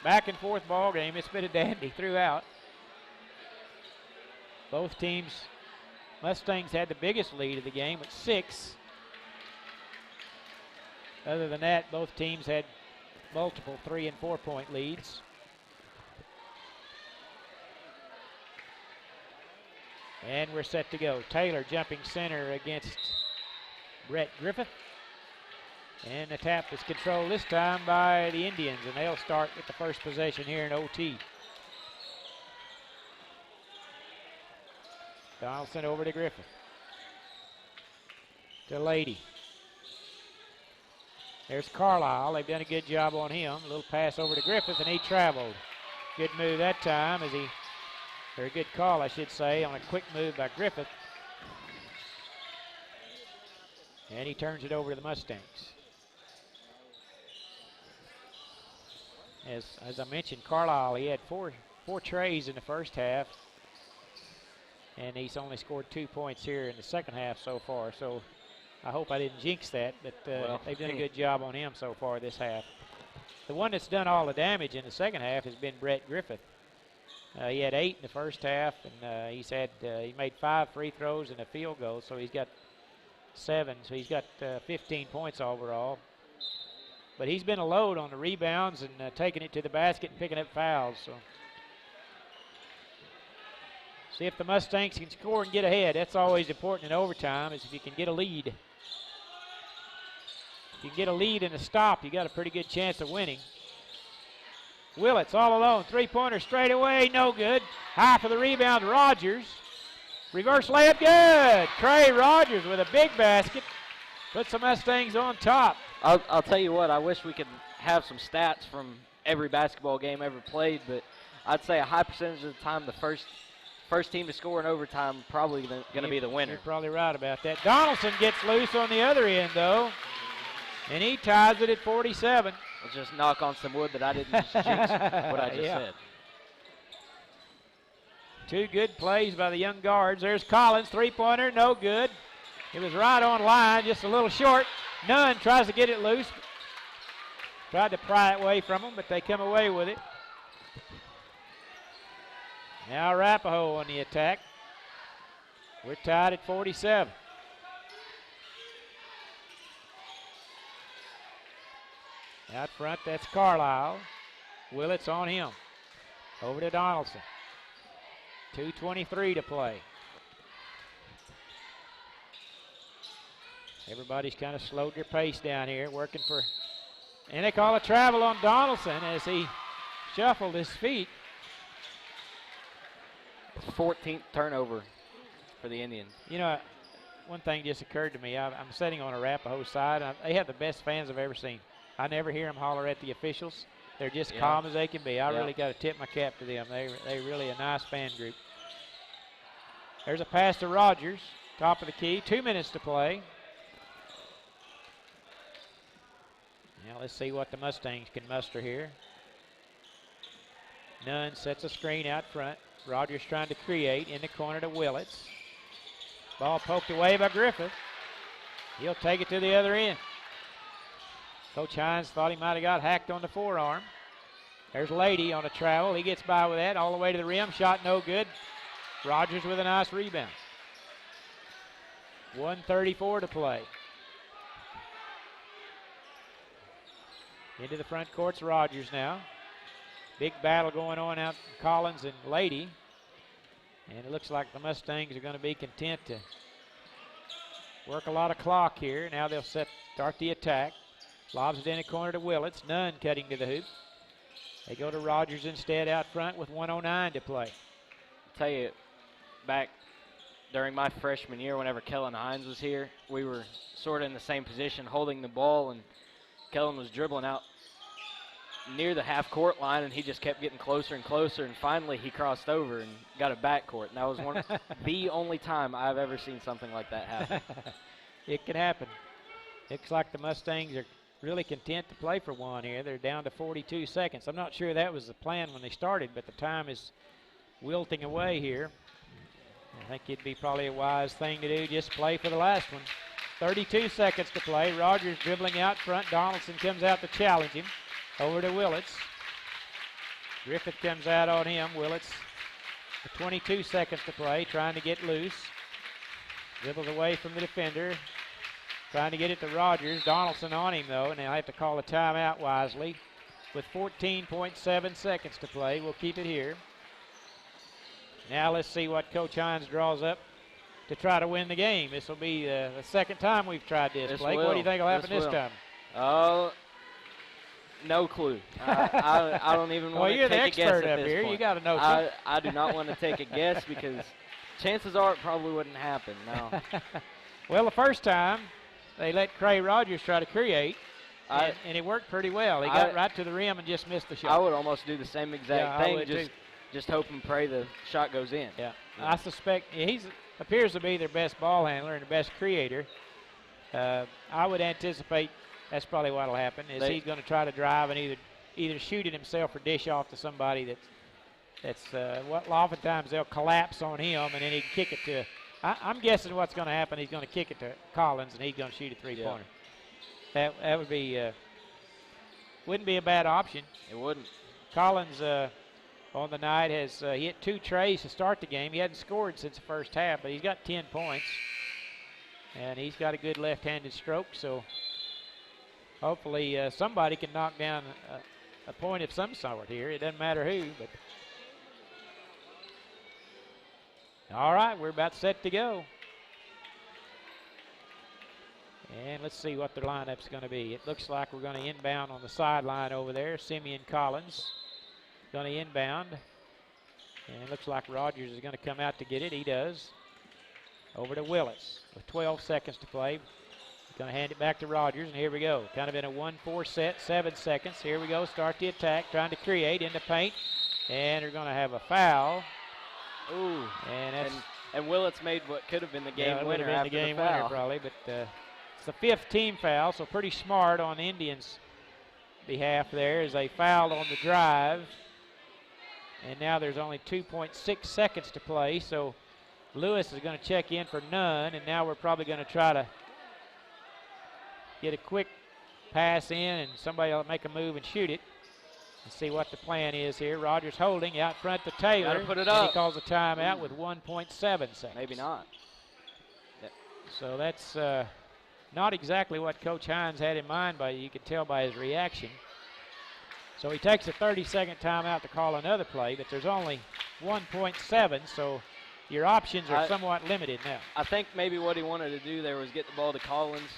Back and forth ball game. It's been a dandy throughout. Both teams, Mustangs had the biggest lead of the game at 6. Other than that, both teams had multiple 3- and 4-point leads. And we're set to go. Taylor jumping center against Brett Griffith. And the tap is controlled this time by the Indians, and they'll start with the first possession here in OT. Donaldson over to Griffith. To Lady. There's Carlisle. They've done a good job on him. A little pass over to Griffith, and he traveled. Good move that time or a good call, I should say, on a quick move by Griffith. And he turns it over to the Mustangs. As I mentioned, Carlisle, he had four trays in the first half, and he's only scored 2 points here in the second half so far. So I hope I didn't jinx that, but they've done a good job on him so far this half. The one that's done all the damage in the second half has been Brett Griffith. He had 8 in the first half, and he made 5 free throws and a field goal, so he's got 7. So he's got 15 points overall. But he's been a load on the rebounds and taking it to the basket and picking up fouls. So see if the Mustangs can score and get ahead. That's always important in overtime, is if you can get a lead. If you can get a lead in a stop, you got a pretty good chance of winning. Willits all alone. Three-pointer straight away, no good. High for the rebound, Rogers. Reverse layup, good. Trey Rogers with a big basket. Puts the Mustangs on top. I'll tell you what, I wish we could have some stats from every basketball game ever played, but I'd say a high percentage of the time the first team to score in overtime probably going to be the winner. You're probably right about that. Donaldson gets loose on the other end, though, and he ties it at 47. Let's just knock on some wood that I didn't just jinx what I just said. Two good plays by the young guards. There's Collins, three-pointer, no good. It was right on line, just a little short. Nunn tries to get it loose. Tried to pry it away from them, but they come away with it. Now Arapaho on the attack. We're tied at 47. Out front, that's Carlisle. Willits on him. Over to Donaldson. 2:23 to play. Everybody's kind of slowed their pace down here, working for, and they call a travel on Donaldson as he shuffled his feet. 14th turnover for the Indians. You know, one thing just occurred to me. I'm sitting on Arapaho side. They have the best fans I've ever seen. I never hear them holler at the officials. They're just calm as they can be. I really got to tip my cap to them. They're really a nice fan group. There's a pass to Rogers, top of the key. 2 minutes to play. Now let's see what the Mustangs can muster here. Nunn sets a screen out front. Rogers trying to create in the corner to Willits. Ball poked away by Griffith. He'll take it to the other end. Coach Hines thought he might have got hacked on the forearm. There's Lady on a travel. He gets by with that all the way to the rim. Shot no good. Rogers with a nice rebound. 1:34 to play. Into the front court's Rogers now. Big battle going on out Collins and Lady. And it looks like the Mustangs are going to be content to work a lot of clock here. Now they'll start the attack. Lobs it in the corner to Willits. Nunn cutting to the hoop. They go to Rogers instead out front with 1:09 to play. I'll tell you, back during my freshman year, whenever Kellen Hines was here, we were sort of in the same position holding the ball, and Kellen was dribbling out near the half-court line, and he just kept getting closer and closer, and finally he crossed over and got a backcourt. And that was the only time I've ever seen something like that happen. It can happen. Looks like the Mustangs are really content to play for one here. They're down to 42 seconds. I'm not sure that was the plan when they started, but the time is wilting away here. I think it'd be probably a wise thing to do, just play for the last one. 32 seconds to play. Rogers dribbling out front. Donaldson comes out to challenge him. Over to Willits. Griffith comes out on him. Willits, 22 seconds to play, trying to get loose. Dribbles away from the defender. Trying to get it to Rogers. Donaldson on him, though, and they'll have to call a timeout wisely. With 14.7 seconds to play, we'll keep it here. Now let's see what Coach Hines draws up to try to win the game. This will be the second time we've tried this. Blake, what do you think will happen this time? No clue. I don't even want to take a guess at this point. Well, you're the expert up here. You got to know. I do not want to take a guess because chances are it probably wouldn't happen. No. Well, the first time they let Trey Rogers try to create, and it worked pretty well. He got right to the rim and just missed the shot. I would almost do the same exact thing. Just hope and pray the shot goes in. Yeah. I suspect he appears to be their best ball handler and the best creator. I would anticipate that's probably what will happen. He's going to try to drive and either shoot it himself or dish off to somebody that's oftentimes they'll collapse on him and then he can kick it to. I'm guessing what's going to happen. He's going to kick it to Collins and he's going to shoot a three-pointer. Yeah. That would be wouldn't be a bad option. It wouldn't. Collins on the night has hit 2 trays to start the game. He hadn't scored since the first half, but he's got 10 points and he's got a good left-handed stroke. So. Hopefully somebody can knock down a point of some sort here. It doesn't matter who. But all right, we're about set to go. And let's see what their lineup's going to be. It looks like we're going to inbound on the sideline over there. Simeon Collins going to inbound. And it looks like Rogers is going to come out to get it. He does. Over to Willis with 12 seconds to play. Going to hand it back to Rogers, and here we go. Kind of in a 1-4 set, 7 seconds. Here we go, start the attack, trying to create in the paint. And they're going to have a foul. Ooh, and Willits made what could have been the game winner been after the game foul. winner probably, but it's the 5th team foul, so pretty smart on the Indians' behalf there as they fouled on the drive. And now there's only 2.6 seconds to play, so Lewis is going to check in for none, and now we're probably going to try to get a quick pass in, and somebody will make a move and shoot it. And see what the plan is here. Rogers holding out front to Taylor. Gotta put it up. He calls a timeout with 1.7 seconds. Maybe not. Yep. So that's not exactly what Coach Hines had in mind, but you could tell by his reaction. So he takes a 30-second timeout to call another play, but there's only 1.7, so your options are somewhat limited now. I think maybe what he wanted to do there was get the ball to Collins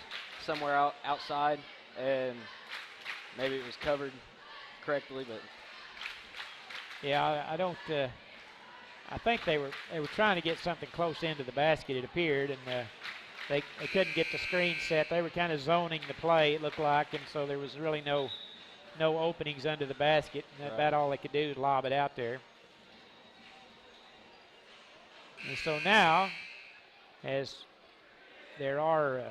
somewhere outside, and maybe it was covered correctly, but yeah, I don't. I think they were trying to get something close into the basket. It appeared, and they couldn't get the screen set. They were kind of zoning the play, it looked like, and so there was really no openings under the basket. And about all they could do is lob it out there. And so now, as there are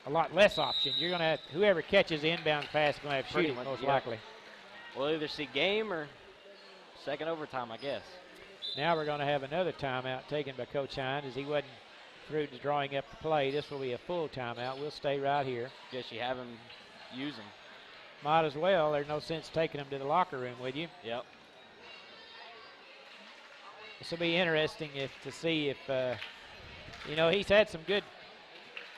a lot less options, you're going to have whoever catches the inbound pass is going to have shooting most likely. We'll either see game or second overtime, I guess. Now we're going to have another timeout taken by Coach Hines as he wasn't through to drawing up the play. This will be a full timeout. We'll stay right here. Guess you have him use them. Might as well. There's no sense taking them to the locker room with you. Yep. This will be interesting to see if, he's had some good,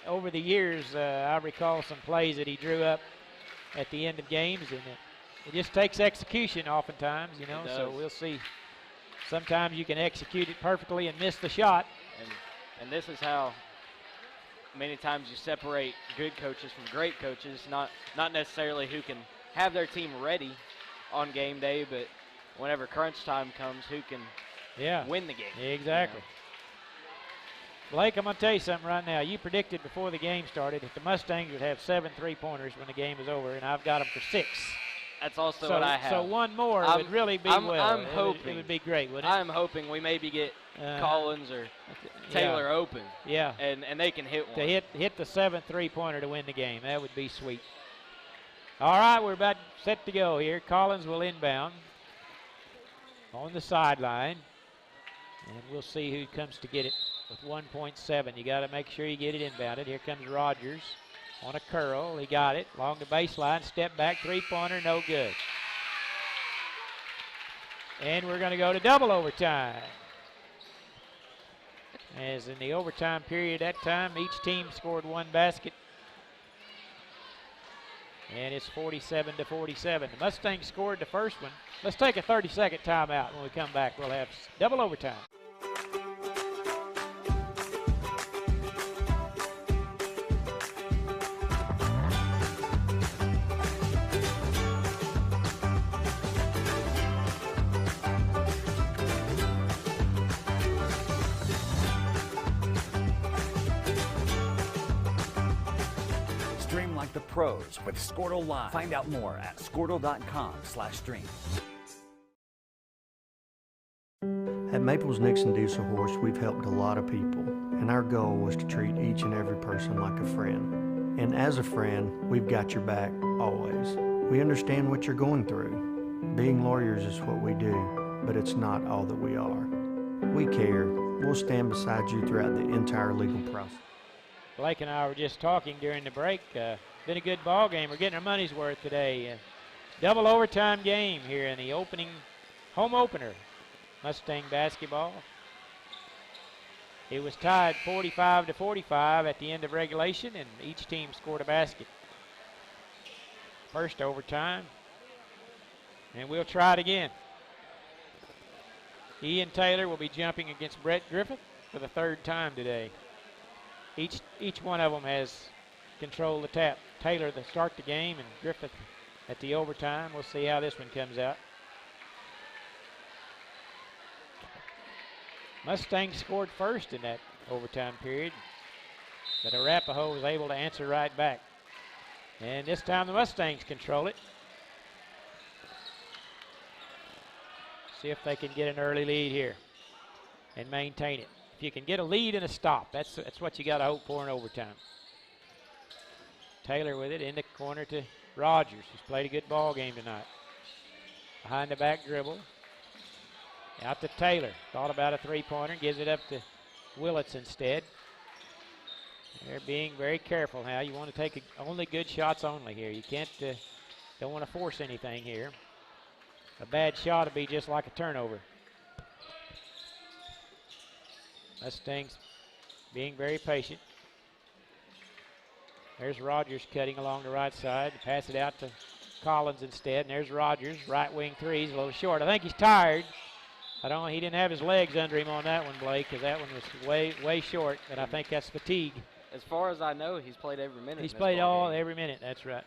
over the years, I recall some plays that he drew up at the end of games, and it just takes execution oftentimes, so we'll see. Sometimes you can execute it perfectly and miss the shot. And this is how many times you separate good coaches from great coaches, not necessarily who can have their team ready on game day, but whenever crunch time comes, who can win the game. Exactly. Blake, I'm going to tell you something right now. You predicted before the game started that the Mustangs would have 7 3-pointers when the game is over, and I've got them for 6. That's also what I have. So one more would really be I'm hoping. It would be great, wouldn't it? I'm hoping we maybe get Collins or Taylor open. Yeah. And they can hit one. To hit the 7th 3-pointer to win the game. That would be sweet. All right, we're about set to go here. Collins will inbound on the sideline. And we'll see who comes to get it with 1.7. You got to make sure you get it inbounded. Here comes Rogers on a curl. He got it along the baseline. Step back, 3-pointer, no good. And we're going to go to double overtime. As in the overtime period that time, each team scored 1 basket. And it's 47-47. The Mustangs scored the first one. Let's take a 30-second timeout. When we come back, we'll have double overtime. Stream like the pros with Squirtle Live. Find out more at squirtle.com/stream. At Maples Nixon Diesel Horse, we've helped a lot of people, and our goal was to treat each and every person like a friend. And as a friend, we've got your back always. We understand what you're going through. Being lawyers is what we do, but it's not all that we are. We care. We'll stand beside you throughout the entire legal process. Blake and I were just talking during the break. Been a good ball game. We're getting our money's worth today. Double overtime game here in the home opener. Mustang basketball. It was tied 45-45 at the end of regulation, and each team scored a basket. First overtime, and we'll try it again. Ian Taylor will be jumping against Brett Griffith for the 3rd time today. Each one of them has control the tap. Taylor to start the game and Griffith at the overtime. We'll see how this one comes out. Mustangs scored first in that overtime period, but Arapaho was able to answer right back. And this time the Mustangs control it. See if they can get an early lead here and maintain it. If you can get a lead and a stop, that's what you got to hope for in overtime. Taylor with it in the corner to Rogers, who's played a good ball game tonight. Behind the back dribble. Out to Taylor. Thought about a three-pointer. Gives it up to Willits instead. They're being very careful now. You want to take only good shots only here. You can't, don't want to force anything here. A bad shot would be just like a turnover. Mustangs being very patient. There's Rogers cutting along the right side. Pass it out to Collins instead. And there's Rogers, right wing three. He's a little short. I think he's tired. He didn't have his legs under him on that one, Blake, because that one was way short, and I think that's fatigue. As far as I know, he's played every minute. He's played every minute, that's right.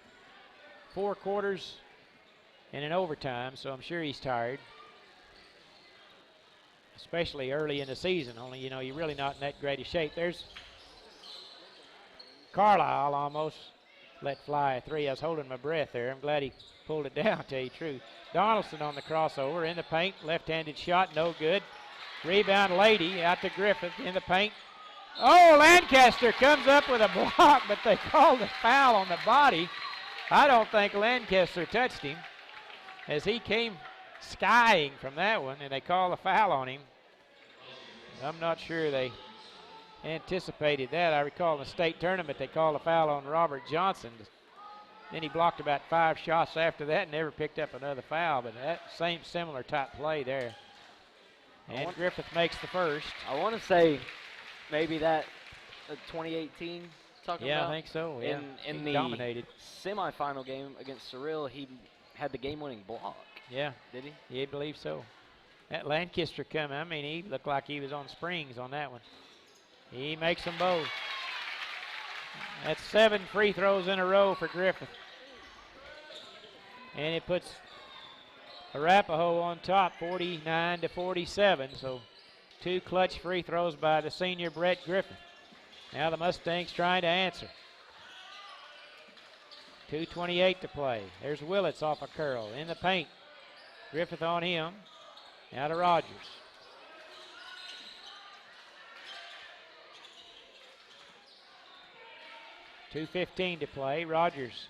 4 quarters and an overtime, so I'm sure he's tired. Especially early in the season, only, you're really not in that great of shape. There's Carlisle almost let fly a three. I was holding my breath there. I'm glad he pulled it down, to tell you the truth. Donaldson on the crossover in the paint. Left-handed shot, no good. Rebound, Lady, out to Griffith in the paint. Oh, Lancaster comes up with a block, but they called a foul on the body. I don't think Lancaster touched him as he came skying from that one, and they called a foul on him. I'm not sure they anticipated that. I recall in the state tournament they called a foul on Robert Johnson. Then he blocked about 5 shots after that and never picked up another foul, but that similar type play there. And Griffith makes the first. I want to say maybe that 2018 talking about. Yeah, I think so. Yeah. In the dominated semifinal game against Cyril, he had the game-winning block. Yeah. Did he? Yeah, I believe so. That Lancaster coming, he looked like he was on springs on that one. He makes them both. That's 7 free throws in a row for Griffith. And it puts Arapaho on top, 49-47. So 2 clutch free throws by the senior Brett Griffith. Now the Mustangs trying to answer. 2:28 to play. There's Willits off a curl in the paint. Griffith on him. Now to Rogers. .2:15 to play. Rogers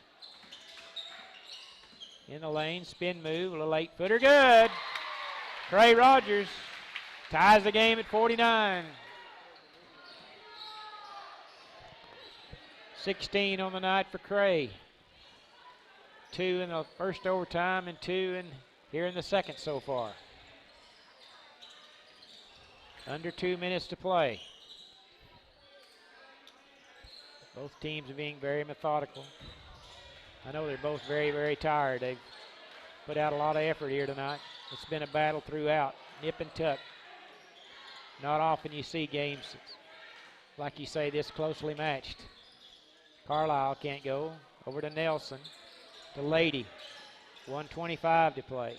in the lane, spin move, a little 8-footer, good. Trey Rogers ties the game at 49. 16 on the night for Cray. 2 in the first overtime and 2 here in the second so far. Under 2 minutes to play. Both teams are being very methodical. I know they're both very, very tired. They've put out a lot of effort here tonight. It's been a battle throughout, nip and tuck. Not often you see games, like you say, this closely matched. Carlisle can't go. Over to Nelson, to Lady. 1:25 to play.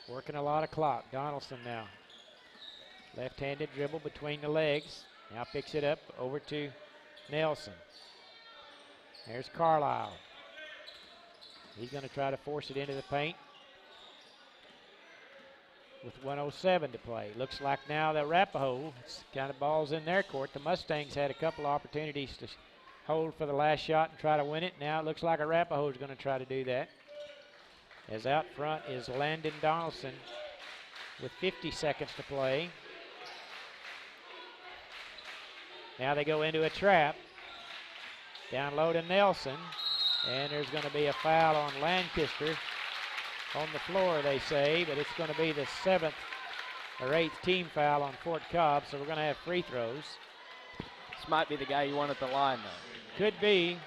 Working a lot of clock. Donaldson now. Left-handed dribble between the legs. Now picks it up over to Nelson. There's Carlisle. He's going to try to force it into the paint with 1:07 to play. Looks like now that Arapaho, it's kind of balls in their court. The Mustangs had a couple of opportunities to hold for the last shot and try to win it. Now it looks like Arapaho is going to try to do that. As out front is Landon Donaldson with 50 seconds to play. Now they go into a trap. Down low to Nelson. And there's going to be a foul on Lancaster. On the floor, they say, but it's going to be the 7th or 8th team foul on Fort Cobb, so we're going to have free throws. This might be the guy you want at the line, though. Could be.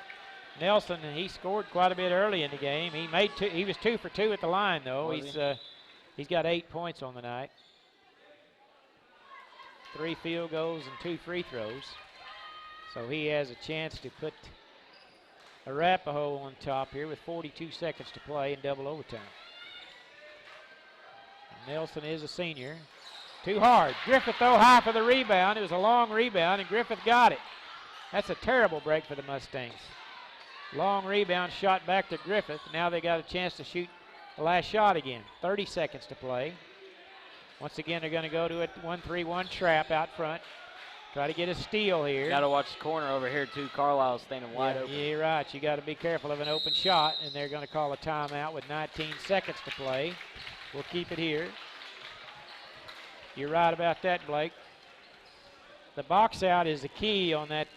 Nelson, he scored quite a bit early in the game. He was 2 for 2 at the line, though. He's got 8 points on the night. 3 field goals and 2 free throws. So he has a chance to put Arapaho on top here with 42 seconds to play in double overtime. Nelson is a senior. Too hard. Griffith, though, high for the rebound. It was a long rebound, and Griffith got it. That's a terrible break for the Mustangs. Long rebound shot back to Griffith. Now they got a chance to shoot the last shot again. 30 seconds to play. Once again, they're going to go to a 1-3-1 trap out front. Try to get a steal here. Got to watch the corner over here, too. Carlisle's standing wide open. Yeah, you're right. You got to be careful of an open shot, and they're going to call a timeout with 19 seconds to play. We'll keep it here. You're right about that, Blake. The box out is the key on that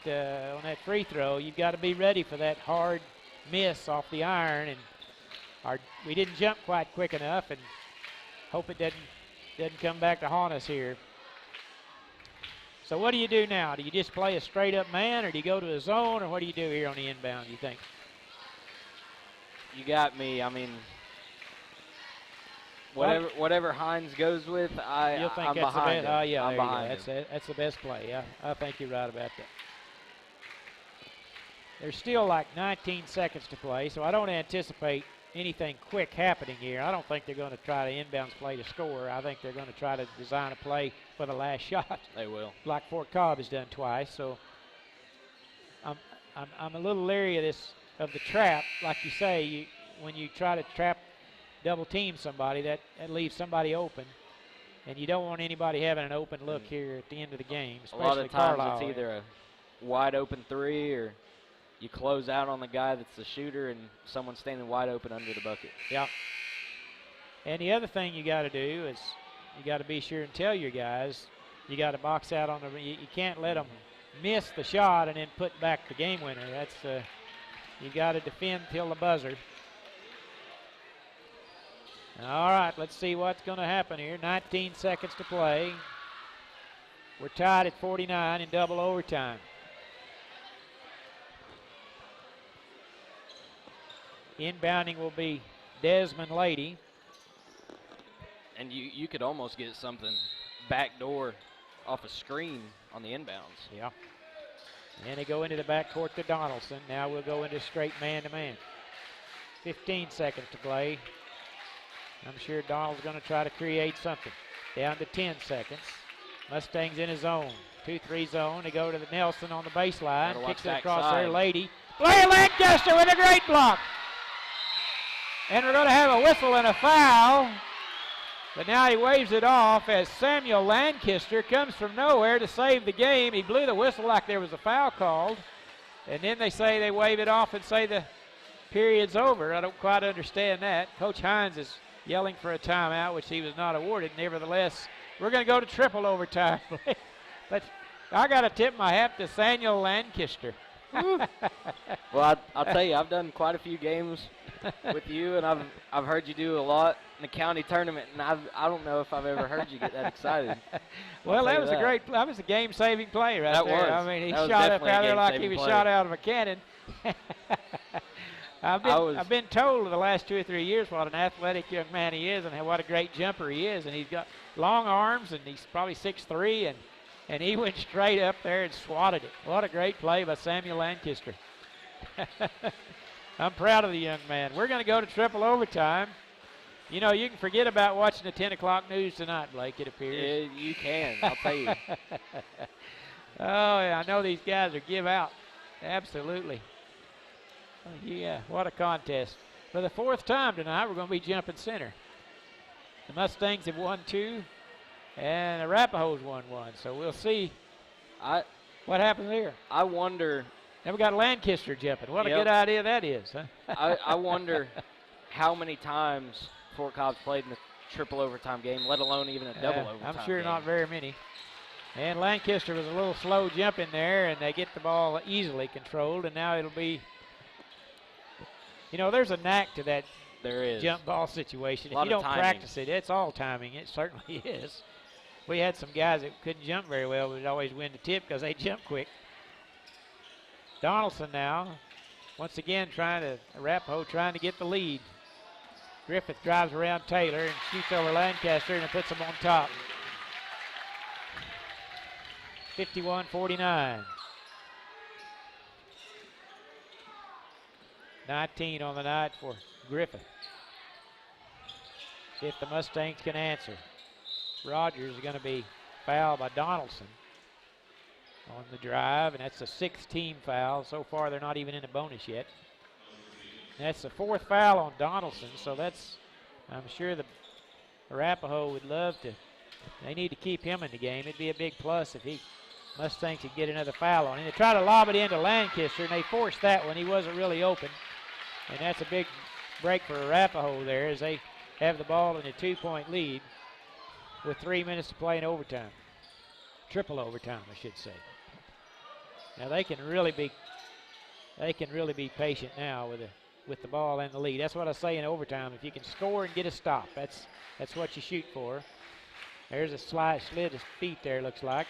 free throw. You've got to be ready for that hard miss off the iron, and we didn't jump quite quick enough, and hope it doesn't come back to haunt us here. So what do you do now? Do you just play a straight-up man, or do you go to a zone, or what do you do here on the inbound, you think? You got me. I mean, whatever Hines goes with, I'm behind him. Yeah, I'm behind him. That's the best play. Yeah, I think you're right about that. There's still like 19 seconds to play, so I don't anticipate anything quick happening here. I don't think they're going to try to inbounds play to score. I think they're going to try to design a play for the last shot. They will. Like Fort Cobb has done twice. So I'm a little leery of the trap. Like you say, when you try to trap double team somebody, that leaves somebody open. And you don't want anybody having an open look here at the end of the game, especially a lot of times Carlisle. It's either a wide open three or you close out on the guy that's the shooter and someone's standing wide open under the bucket. Yeah. And the other thing you got to do is you got to be sure and tell your guys you got to box out on the. You can't let them miss the shot and then put back the game winner. That's you got to defend till the buzzer. All right, let's see what's going to happen here. 19 seconds to play. We're tied at 49 in double overtime. Inbounding will be Desmond Lady. And you could almost get something backdoor off a screen on the inbounds. Yeah. And they go into the backcourt to Donaldson. Now we'll go into straight man-to-man. 15 seconds to play. I'm sure Donald's going to try to create something. Down to 10 seconds. Mustangs in his zone. 2-3 zone. They go to the Nelson on the baseline. Kicks it across there. Lady. Blair Lancaster with a great block. And we're going to have a whistle and a foul. But now he waves it off as Samuel Lancaster comes from nowhere to save the game. He blew the whistle like there was a foul called. And then they say they wave it off and say the period's over. I don't quite understand that. Coach Hines is yelling for a timeout, which he was not awarded. Nevertheless, we're going to go to triple overtime. But I got to tip my hat to Samuel Lancaster. Well, I'll tell you, I've done quite a few games with you, and I've heard you do a lot in the county tournament, and I don't know if I've ever heard you get that excited. Well, that was a game-saving play right there. Was. I mean, he shot up out there like he was shot out of a cannon. I've been told the last 2 or 3 years what an athletic young man he is and what a great jumper he is, and he's got long arms, and he's probably 6'3", and he went straight up there and swatted it. What a great play by Samuel Lancaster. I'm proud of the young man. We're going to go to triple overtime. You know, you can forget about watching the 10 o'clock news tonight, Blake, it appears. Yeah, you can, I'll tell you. Oh, yeah, I know these guys are give out. Absolutely. Yeah, what a contest. For the 4th time tonight, we're going to be jumping center. The Mustangs have won 2, and Arapaho's won 1. So we'll see what happens here. I wonder. Then we got Lancaster jumping. What a good idea that is, huh? I wonder how many times Fort Cobb's played in a triple overtime game, let alone even a double overtime I'm sure game. not very many. And Lancaster was a little slow jumping there, and they get the ball easily controlled, and now it'll be, you know, there's a knack to that jump ball situation. If you don't practice it, it's all timing. It certainly is. We had some guys that couldn't jump very well, but would always win the tip because they jump quick. Donaldson now, once again Arapaho trying to get the lead. Griffith drives around Taylor and shoots over Lancaster and puts him on top. 51-49. 19 on the night for Griffith. See if the Mustangs can answer. Rogers is going to be fouled by Donaldson on the drive, and that's the 6th team foul. So far, they're not even in a bonus yet. That's the 4th foul on Donaldson, so that's, I'm sure the Arapaho would love to. They need to keep him in the game. It'd be a big plus if Mustangs could get another foul on him. They try to lob it into Lancaster, and they forced that one. He wasn't really open, and that's a big break for Arapaho there as they have the ball in a 2-point lead with 3 minutes to play in overtime. Triple overtime, I should say. Now they can really be patient now with the ball and the lead. That's what I say in overtime. If you can score and get a stop, that's what you shoot for. There's a slid his feet there, looks like.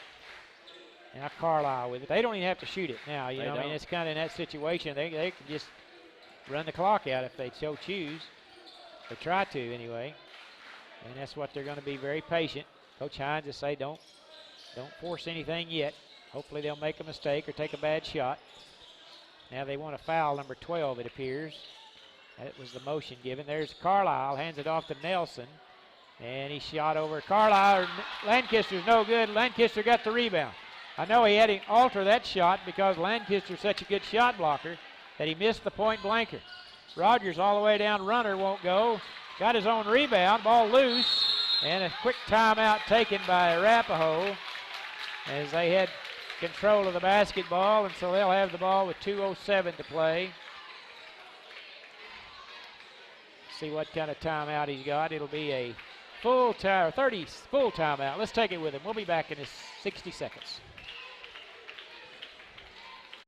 Now Carlisle with it. They don't even have to shoot it now. You know, I mean, it's kind of in that situation. They can just run the clock out if they so choose, or try to anyway. And that's what they're going to be, very patient. Coach Hines will say, don't force anything yet. Hopefully they'll make a mistake or take a bad shot. Now they want to foul number 12, it appears. That was the motion given. There's Carlisle, hands it off to Nelson. And he shot over Carlisle. Lancaster's no good. Lancaster got the rebound. I know he had to alter that shot because Lancaster's such a good shot blocker that he missed the point blanker. Rogers all the way down, runner won't go. Got his own rebound, ball loose. And a quick timeout taken by Arapaho as they had control of the basketball, and so they'll have the ball with 2:07 to play. See what kind of timeout he's got. It'll be a full time, 30 full timeout. Let's take it with him. We'll be back in 60 seconds.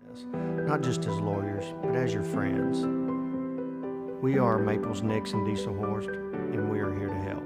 Yes. Not just as lawyers, but as your friends. We are Maples, Nix, and Diesel Horst, and we are here to help.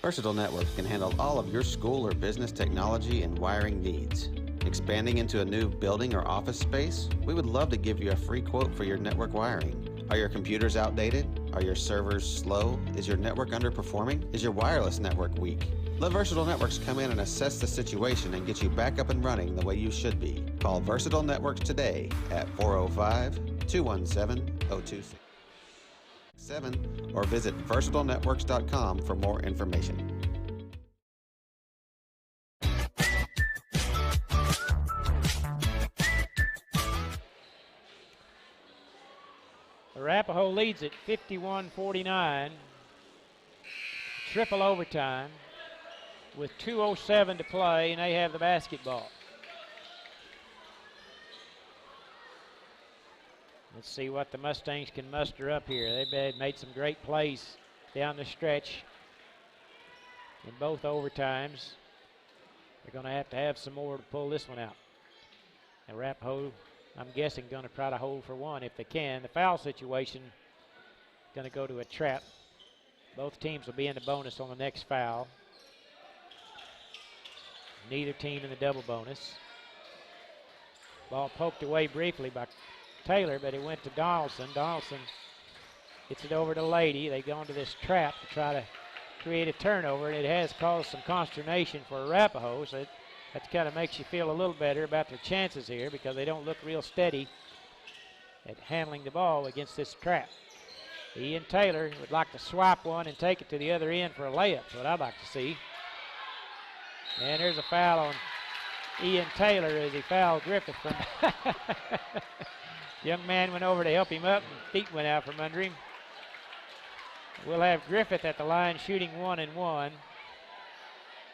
Versatile Networks can handle all of your school or business technology and wiring needs. Expanding into a new building or office space? We would love to give you a free quote for your network wiring. Are your computers outdated? Are your servers slow? Is your network underperforming? Is your wireless network weak? Let Versatile Networks come in and assess the situation and get you back up and running the way you should be. Call Versatile Networks today at 405-217-0267 or visit versatilenetworks.com for more information. Arapaho leads it 51-49. Triple overtime with 2:07 to play, and they have the basketball. Let's see what the Mustangs can muster up here. They've made some great plays down the stretch in both overtimes. They're going to have some more to pull this one out. Arapaho, I'm guessing, going to try to hold for one if they can. The foul situation going to go to a trap. Both teams will be in the bonus on the next foul. Neither team in the double bonus. Ball poked away briefly by Taylor, but it went to Donaldson. Donaldson gets it over to Lady. They go into this trap to try to create a turnover, and it has caused some consternation for Arapaho, so that kind of makes you feel a little better about their chances here because they don't look real steady at handling the ball against this trap. Ian Taylor would like to swap one and take it to the other end for a layup. That's what I'd like to see. And there's a foul on Ian Taylor as he fouled Griffith. Young man went over to help him up, and feet went out from under him. We'll have Griffith at the line shooting 1-1.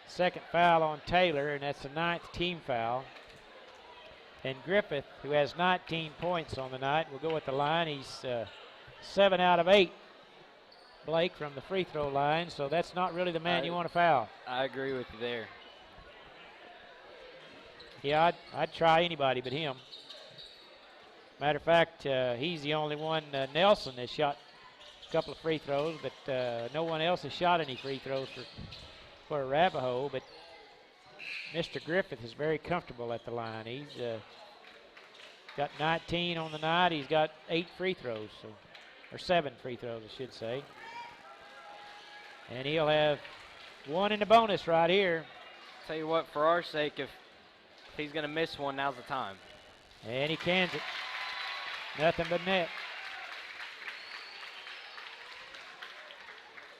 Second foul on Taylor, and that's the 9th team foul. And Griffith, who has 19 points on the night, will go at the line. He's 7 out of 8, Blake, from the free throw line, so that's not really the man you want to foul. I agree with you there. Yeah, I'd try anybody but him. Matter of fact, he's the only one. Nelson has shot a couple of free throws, but no one else has shot any free throws for Arapaho. But Mr. Griffith is very comfortable at the line. He's got 19 on the night. He's got 8 free throws, or 7 free throws, I should say. And he'll have one in the bonus right here. Tell you what, for our sake, if If he's going to miss one, now's the time. And he cans it. Nothing but net.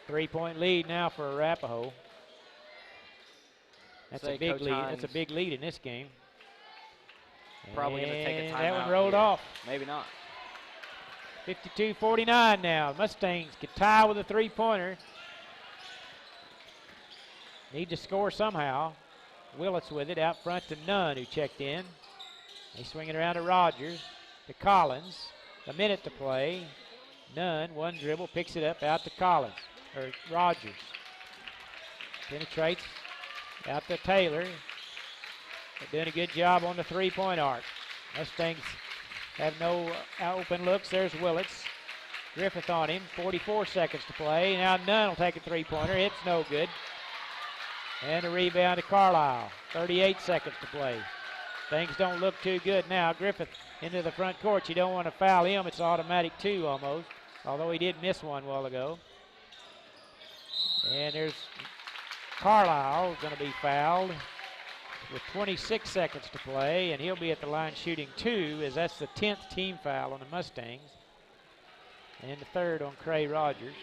3-point lead now for Arapaho. That's a big lead. That's a big lead in this game. Probably going to take a timeout. That one rolled off. Maybe not. 52-49 now. Mustangs could tie with a three-pointer. Need to score somehow. Willits with it out front to Nunn, who checked in. They swing it around to Rogers, to Collins. A minute to play. Nunn, one dribble, picks it up out to Collins, or Rogers. Penetrates out to Taylor. They're doing a good job on the three-point arc. Mustangs have no open looks. There's Willits. Griffith on him. 44 seconds to play. Now Nunn will take a three-pointer. It's no good. And a rebound to Carlisle. 38 seconds to play. Things don't look too good now. Griffith into the front court. You don't want to foul him. It's automatic 2 almost, although he did miss one a while ago. And there's Carlisle going to be fouled with 26 seconds to play, and he'll be at the line shooting 2, as that's the 10th team foul on the Mustangs. And the 3rd on Cray Rogers.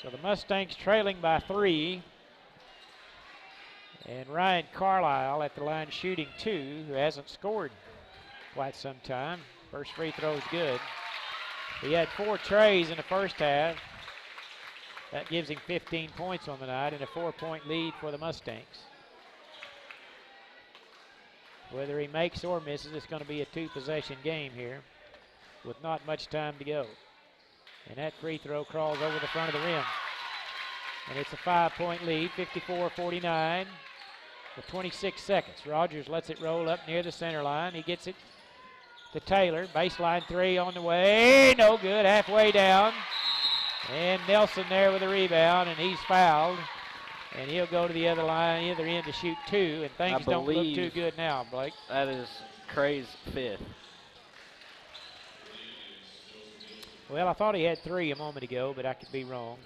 So the Mustangs trailing by 3. And Ryan Carlisle at the line shooting 2, who hasn't scored quite some time. First free throw is good. He had 4 trays in the first half. That gives him 15 points on the night and a 4-point lead for the Mustangs. Whether he makes or misses, it's going to be a 2-possession game here with not much time to go. And that free throw crawls over the front of the rim. And it's a 5-point lead, 54-49 with 26 seconds. Rogers lets it roll up near the center line. He gets it to Taylor. Baseline 3 on the way. No good, halfway down. And Nelson there with a rebound, and he's fouled. And he'll go to the other line, either end to shoot 2, and things don't look too good now, Blake. That is Cray's 5th. Well, I thought he had 3 a moment ago, but I could be wrong.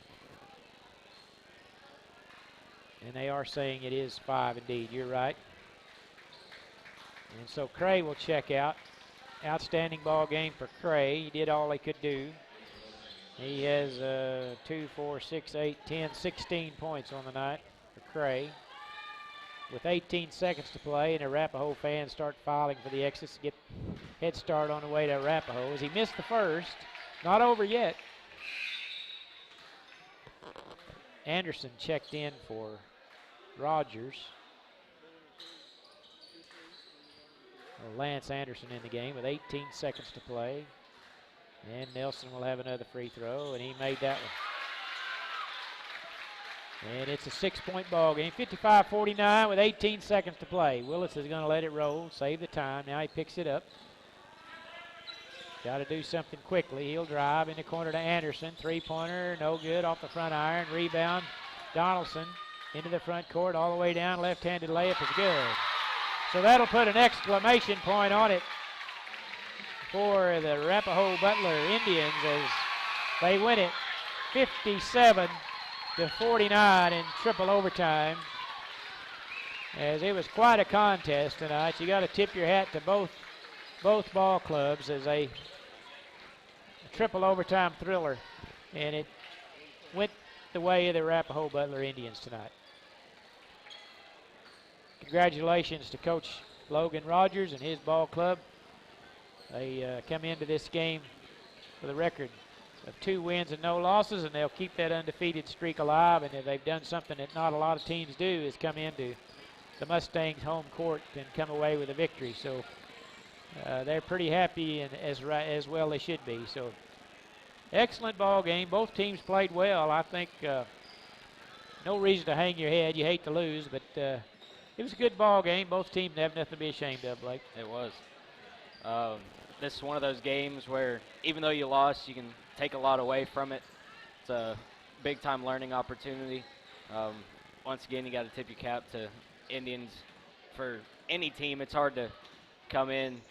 And they are saying it is 5 indeed. You're right. And so Cray will check out. Outstanding ball game for Cray. He did all he could do. He has 2, 4, 6, 8, 10, 16 points on the night for Cray. With 18 seconds to play, and Arapaho fans start filing for the exits to get head start on the way to Arapaho. As he missed the first, not over yet. Anderson checked in for Rogers. Lance Anderson in the game with 18 seconds to play. And Nelson will have another free throw, and he made that one. And it's a 6-point ball game, 55-49 with 18 seconds to play. Willis is going to let it roll, save the time. Now he picks it up. Got to do something quickly. He'll drive in the corner to Anderson. Three-pointer, no good, off the front iron. Rebound, Donaldson into the front court, all the way down. Left-handed layup is good. So that'll put an exclamation point on it for the Arapaho Butler Indians as they win it 57-49 in triple overtime. As it was quite a contest tonight. You got to tip your hat to both ball clubs as a triple overtime thriller, and it went the way of the Arapaho Butler Indians tonight. Congratulations to Coach Logan Rogers and his ball club. They come into this game with a record of 2 wins and no losses, and they'll keep that undefeated streak alive. And they've done something that not a lot of teams do, is come into the Mustangs home court and come away with a victory. So they're pretty happy, and as well they should be. So excellent ball game. Both teams played well. I think no reason to hang your head. You hate to lose, but it was a good ball game. Both teams have nothing to be ashamed of, Blake. It was. This is one of those games where even though you lost, you can take a lot away from it. It's a big-time learning opportunity. Once again, you got to tip your cap to Indians. For any team, it's hard to come in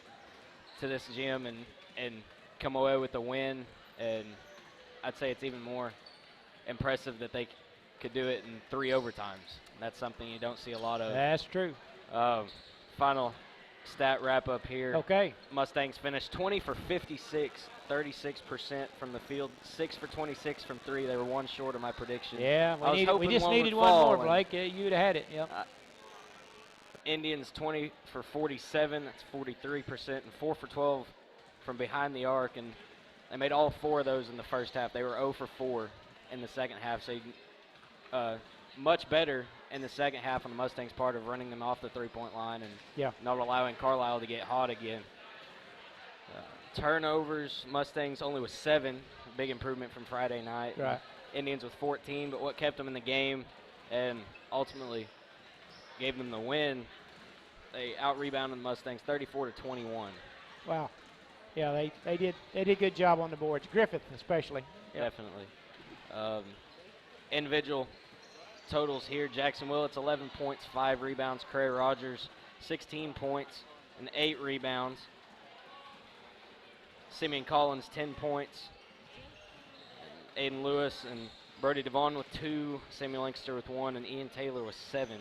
to this gym and come away with a win, and I'd say it's even more impressive that they could do it in 3 overtimes. That's something you don't see a lot of. That's true. Final stat wrap-up here. Okay. Mustangs finished 20 for 56, 36% from the field, 6 for 26 from 3. They were one short of my prediction. Yeah, we just needed one more, Blake. You'd have had it. Yep. Indians 20 for 47, that's 43%, and 4 for 12 from behind the arc, and they made all 4 of those in the first half. They were 0 for 4 in the second half, so much better in the second half on the Mustangs' part of running them off the three-point line and not allowing Carlisle to get hot again. Turnovers, Mustangs only with 7, big improvement from Friday night. Right. Indians with 14, but what kept them in the game and ultimately gave them the win, they out-rebounded the Mustangs 34-21. Wow. Yeah, they did a good job on the boards. Griffith especially. Definitely. Individual totals here. Jackson Willits 11 points, 5 rebounds. Cray Rogers 16 points and 8 rebounds. Simeon Collins 10 points. Aiden Lewis and Brody Devon with 2. Samuel Inkster with 1, and Ian Taylor with 7.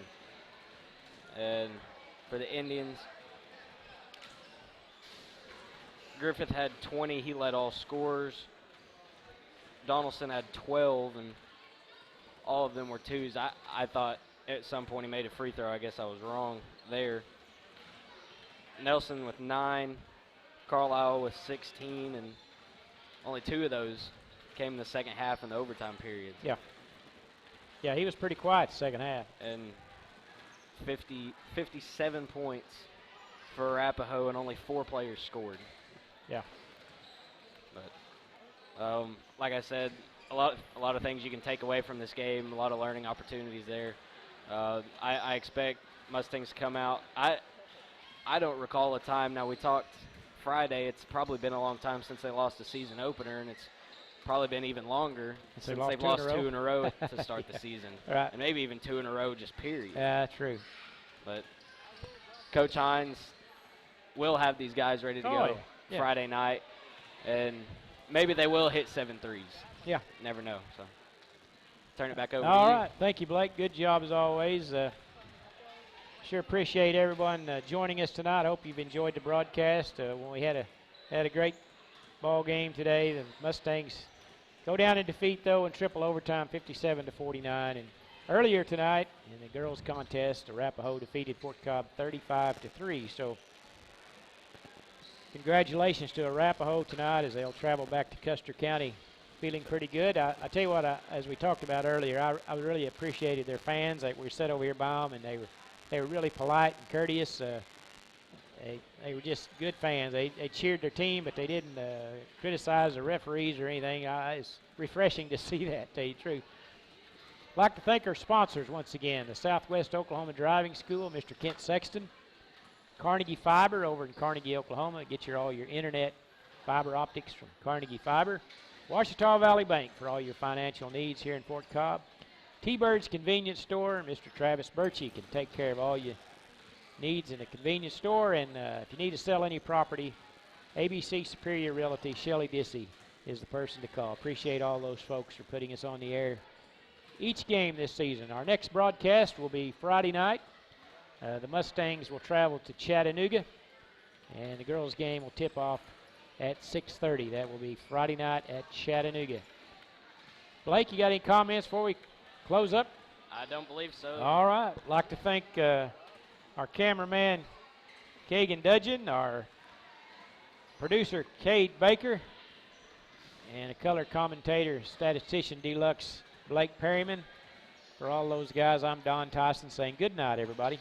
And for the Indians, Griffith had 20. He led all scorers. Donaldson had 12, and all of them were 2s. I thought at some point he made a free throw. I guess I was wrong there. Nelson with 9. Carlisle with 16, and only 2 of those came in the second half in the overtime period. Yeah. Yeah, he was pretty quiet the second half. And 57 points for Arapaho, and only 4 players scored. Yeah. But like I said, a lot of things you can take away from this game. A lot of learning opportunities there. I expect Mustangs to come out. I don't recall a time. Now we talked Friday. It's probably been a long time since they lost the season opener, and it's probably been even longer since they've lost 2 in a row to start the season. Right. And maybe even 2 in a row, just period. Yeah, true. But Coach Hines will have these guys ready to go Friday night, and maybe they will hit 7 threes. Yeah. Never know. So turn it back over All to you. right. Thank you, Blake. Good job as always. Sure appreciate everyone joining us tonight. I hope you've enjoyed the broadcast. When we had a great ball game today. The Mustangs go down in defeat, though, in triple overtime, 57-49. And earlier tonight in the girls' contest, Arapaho defeated Fort Cobb 35-3. So congratulations to Arapaho tonight as they'll travel back to Custer County feeling pretty good. I tell you what, as we talked about earlier, I really appreciated their fans. We sat over here by them, and they were really polite and courteous. They were just good fans. They cheered their team, but they didn't criticize the referees or anything. It's refreshing to see that, to tell you the truth. I'd like to thank our sponsors once again, the Southwest Oklahoma Driving School, Mr. Kent Sexton, Carnegie Fiber over in Carnegie, Oklahoma. Get all your internet fiber optics from Carnegie Fiber. Ouachita Valley Bank for all your financial needs here in Fort Cobb. T-Bird's Convenience Store, Mr. Travis Birchie can take care of all your needs in a convenience store. And if you need to sell any property, ABC Superior Realty, Shelley Dissey is the person to call. Appreciate all those folks for putting us on the air each game this season. Our next broadcast will be Friday night. The Mustangs will travel to Chattanooga, and the girls' game will tip off at 6:30. That will be Friday night at Chattanooga. Blake, you got any comments before we close up? I don't believe so. All right. I'd like to thank our cameraman, Kagan Dudgeon, our producer, Cade Baker, and a color commentator, statistician deluxe, Blake Perryman. For all those guys, I'm Don Tyson saying good night, everybody.